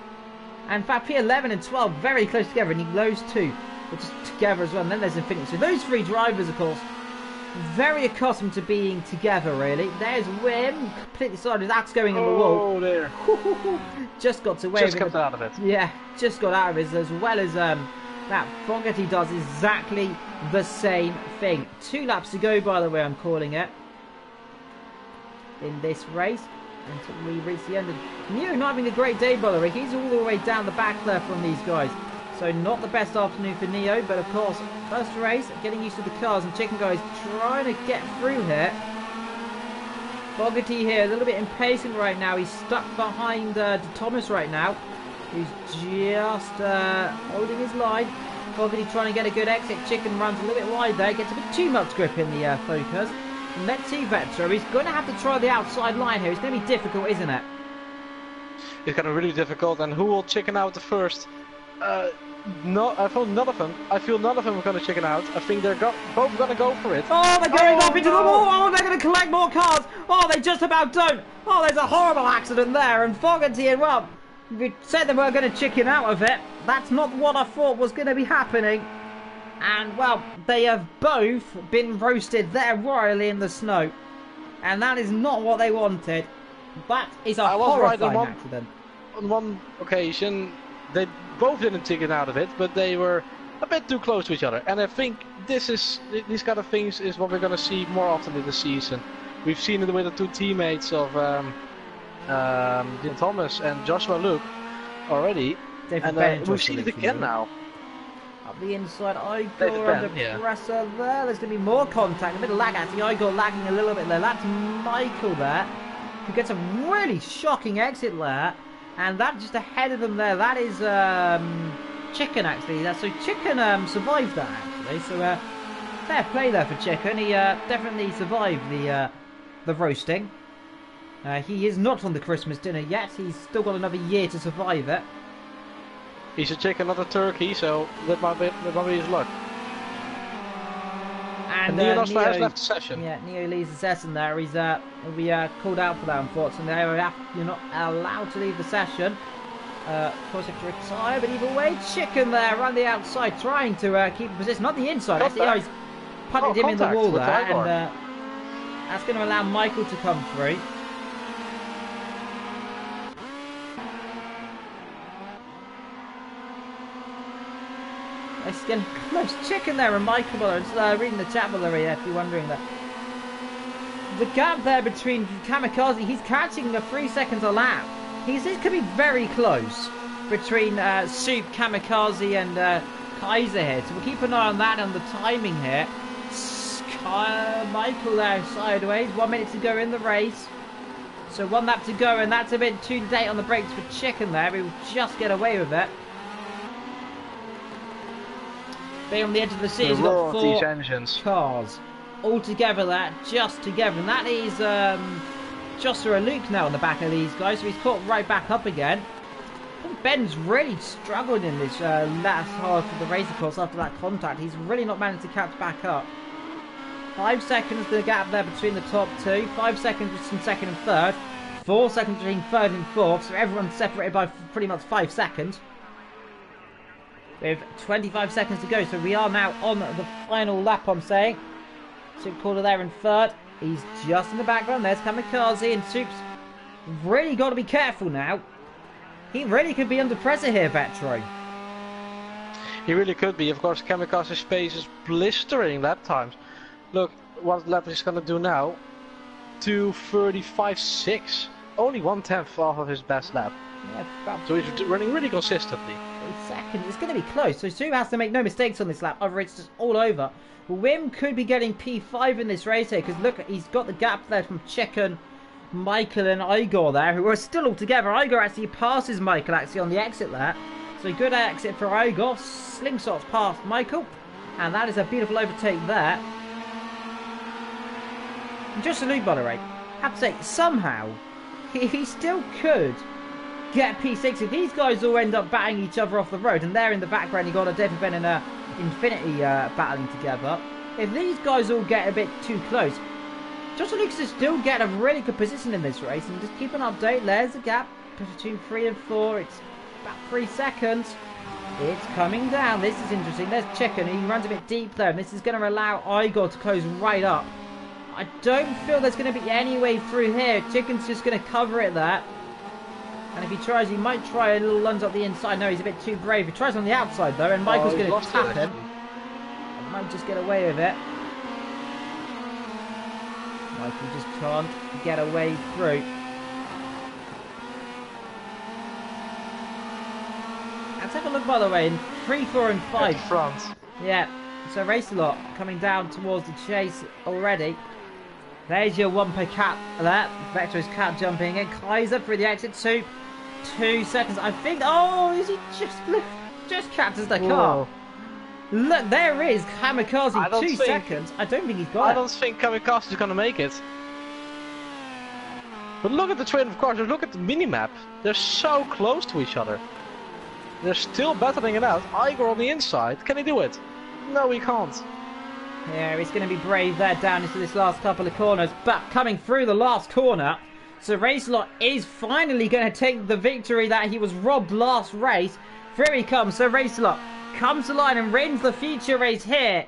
And in fact, P11 and 12 very close together, and those 2 are just together as well. And then there's Infinity. So those 3 drivers, of course, very accustomed to being together, really. There's Wim, completely sided, his axe going in the wall. Oh, there. Just got to wave. Just got out of it. Yeah, just got out of it, as well as that Fogarty does exactly the same thing. 2 laps to go, by the way, I'm calling it, in this race. until we reach the end. Neo not having a great day, by the way. He's all the way down the back there from these guys. So not the best afternoon for Neo, but of course, first race, getting used to the cars, and Chicken Guy's trying to get through here. Fogarty here, a little bit impatient right now. He's stuck behind Thomas right now, who's just holding his line. Fogarty trying to get a good exit. Chicken runs a little bit wide there, gets a bit too much grip in the Focus. And let's see Vetro. He's going to have to try the outside line here. It's going to be difficult, isn't it? It's going to be really difficult, and who will chicken out the first? No, I feel none of them. I feel none of them are going to chicken out. I think they're both going to go for it. Oh, they're going off into the wall. Oh, they're going to collect more cars. Oh, they just about don't. Oh, there's a horrible accident there. And Fogarty, and well, we said they were going to chicken out of it. That's not what I thought was going to be happening. And, well, they have both been roasted there royally in the snow. And that is not what they wanted. That is a horrifying accident. On one occasion, they both didn't chicken out of it, but they were a bit too close to each other. And I think these kind of things is what we're going to see more often in the season. We've seen it with the two teammates of Dean Thomas and Joshua Luke already. And we've seen it again now. Up the inside, Igor under pressure there. There's going to be more contact. A bit of lag actually. Igor lagging a little bit there. That's Michael there, who gets a really shocking exit there. And that just ahead of them there, that is Chicken actually. So Chicken survived that actually. So fair play there for Chicken. He definitely survived the roasting. He is not on the Christmas dinner yet. He's still got another year to survive it. He's a chicken, not a turkey, so that might be his luck. And Neo has left the session. Yeah, Neo leaves the session there. He's will be called out for that, unfortunately. You're not allowed to leave the session. Of course, you have to retire, but either way, Chicken there around the outside, trying to keep the position, not the inside. Actually, he's punted him in the wall there, and that's going to allow Michael to come through. It's getting close. Chicken there and Michael Muller. Just reading the chat below here if you're wondering that. The gap there between Kamikaze, he's catching 3 seconds a lap. This could be very close between Soup, Kamikaze and Kaiser here. So we'll keep an eye on that and the timing here. Michael there sideways. 1 minute to go in the race. So 1 lap to go, and that's a bit too late on the brakes for Chicken there. He will just get away with it. Being on the edge of the city, he's got 4 engines. Cars all together there, just together, and that is Joshua Luke now on the back of these guys, so he's caught right back up again. I think Ben's really struggled in this last half of the race, of course, after that contact. He's really not managed to catch back up. 5 seconds the gap there between the top 2, 5 seconds between second and third, 4 seconds between third and fourth, so everyone's separated by pretty much 5 seconds. With 25 seconds to go, so we are now on the final lap, I'm saying. Soup Corner there in third. He's just in the background. There's Kamikaze, and Soup's really got to be careful now. He really could be under pressure here, Vetro. He really could be. Of course, Kamikaze's pace is blistering lap times. Look what lap he's going to do now. 2:35.6. Only 1/10 off of his best lap. Yeah, so he's running really consistently. Seconds. It's going to be close, so Sue has to make no mistakes on this lap, otherwise it's just all over. Wim could be getting P5 in this race here, because look, he's got the gap there from Chicken, Michael and Igor there, who are still all together. Igor actually passes Michael actually on the exit there, so good exit for Igor. Slingshots past Michael, and that is a beautiful overtake there. And just a loop, by the way, I have to say, somehow he still could get P6 if these guys all end up batting each other off the road, and there in the background you got a David Ben and Infinity battling together. If these guys all get a bit too close, Joshua Lucas is still get a really good position in this race, and just keep an update. There's the gap between 3 and 4. It's about 3 seconds. It's coming down. This is interesting. There's Chicken. He runs a bit deep though, and this is going to allow Igor to close right up. I don't feel there's going to be any way through here. Chicken's just going to cover it there. And if he tries, he might try a little lunge up the inside. No, he's a bit too brave. He tries on the outside, though, and Michael's going to tap him. He might just get away with it. Michael just can't get away through. look, by the way, in 3, 4, and 5. At front. Yeah, so Race-A-Lot coming down towards the chase already. There's your Wumper cat there. Vector's cat jumping in. Kaiser through the exit. 2 seconds. I think. Oh, is he just catches the car? Look, there is Kamikaze. 2 seconds. I don't think he's got it. I don't think Kamikaze is going to make it. But look at the train of cars. Look at the minimap. They're so close to each other. They're still battling it out. Igor on the inside. Can he do it? No, he can't. Yeah, he's going to be brave there down into this last couple of corners. But coming through the last corner, so Race-A-Lot is finally going to take the victory that he was robbed last race. Through he comes. So Race-A-Lot comes to line and wins the feature race here.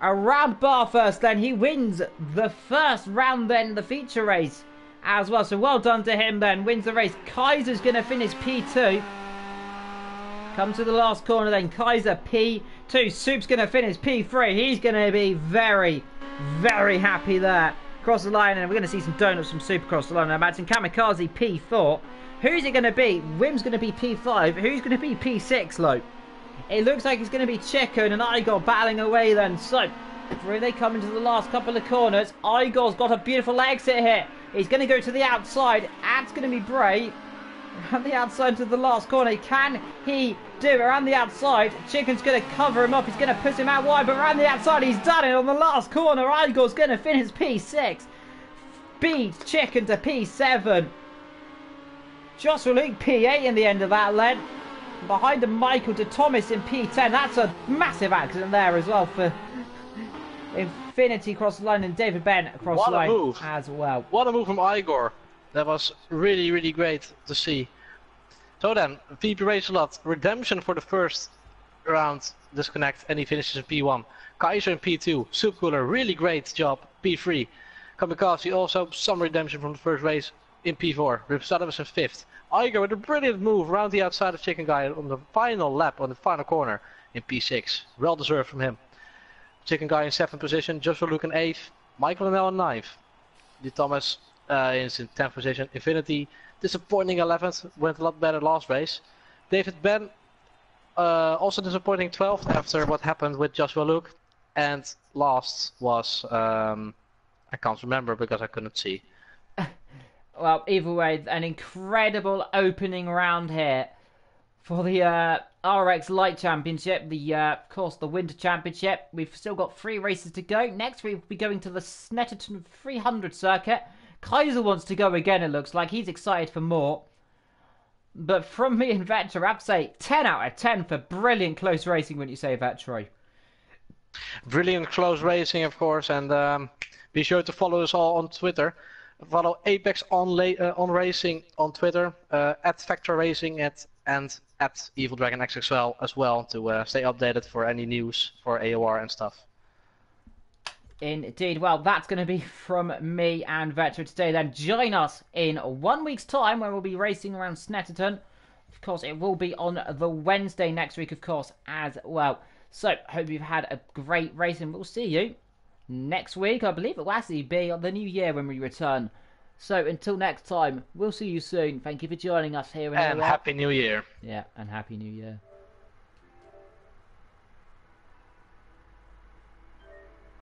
Around Bathurst, then he wins the first round, then the feature race as well. So well done to him then. Wins the race. Kaiser's going to finish P2. Come to the last corner then. Kaiser P2. Soup's going to finish P3. He's going to be very, very happy there. Across the line, and we're going to see some donuts from Soup across the line. I imagine Kamikaze P4. Who's it going to be? Wim's going to be P5. Who's going to be P6, Lo? It looks like it's going to be Chicken and Igor battling away then. So, through they come into the last couple of corners. Igor's got a beautiful exit here. He's going to go to the outside. Ad's going to be Bray. Around the outside to the last corner. Can he do it? Around the outside. Chicken's going to cover him up. He's going to push him out wide. But around the outside, he's done it on the last corner. Igor's going to finish P6. Beats Chicken to P7. Joshua Luke P8 in the end of that leg. Behind him, Michael to Thomas in P10. That's a massive accident there as well for Infinity across the line and David Ben across the line move as well. What a move from Igor. That was really, really great to see. So then, VP Race-A-Lot, redemption for the first round, disconnect, and he finishes in P1. Kaiser in P2, Soup Cooler, really great job, P3. Kamikaze also, some redemption from the first race in P4. Ripsada was in 5th. Igor with a brilliant move around the outside of Chicken Guy on the final lap, on the final corner in P6. Well deserved from him. Chicken Guy in 7th position, Joshua Luke in 8th, Michael and L in 9th. D. Thomas is in 10th position. Infinity, disappointing 11th, went a lot better last race. David Ben, also disappointing 12th after what happened with Joshua Luke. And last was, I can't remember because I couldn't see. Well, either way, an incredible opening round here for the RX Light Championship, of course, the Winter Championship. We've still got 3 races to go. Next, we'll be going to the Snetterton 300 circuit. Kaiser wants to go again, it looks like. He's excited for more. But from me and Vetro, I have to say 10 out of 10 for brilliant close racing, wouldn't you say, Vetro? Brilliant close racing, of course, and be sure to follow us all on Twitter. Follow Apex on Racing on Twitter, at Factor Racing and at Evil Dragon XXL as well to stay updated for any news for AOR and stuff. Indeed. Well, that's going to be from me and Vetro today. Then join us in 1 week's time when we'll be racing around Snetterton. Of course, it will be on the Wednesday next week, of course, as well. So, hope you've had a great race and we'll see you next week. I believe it will actually be on the new year when we return. So until next time, we'll see you soon. Thank you for joining us here. And Happy New Year. Yeah, and Happy New Year.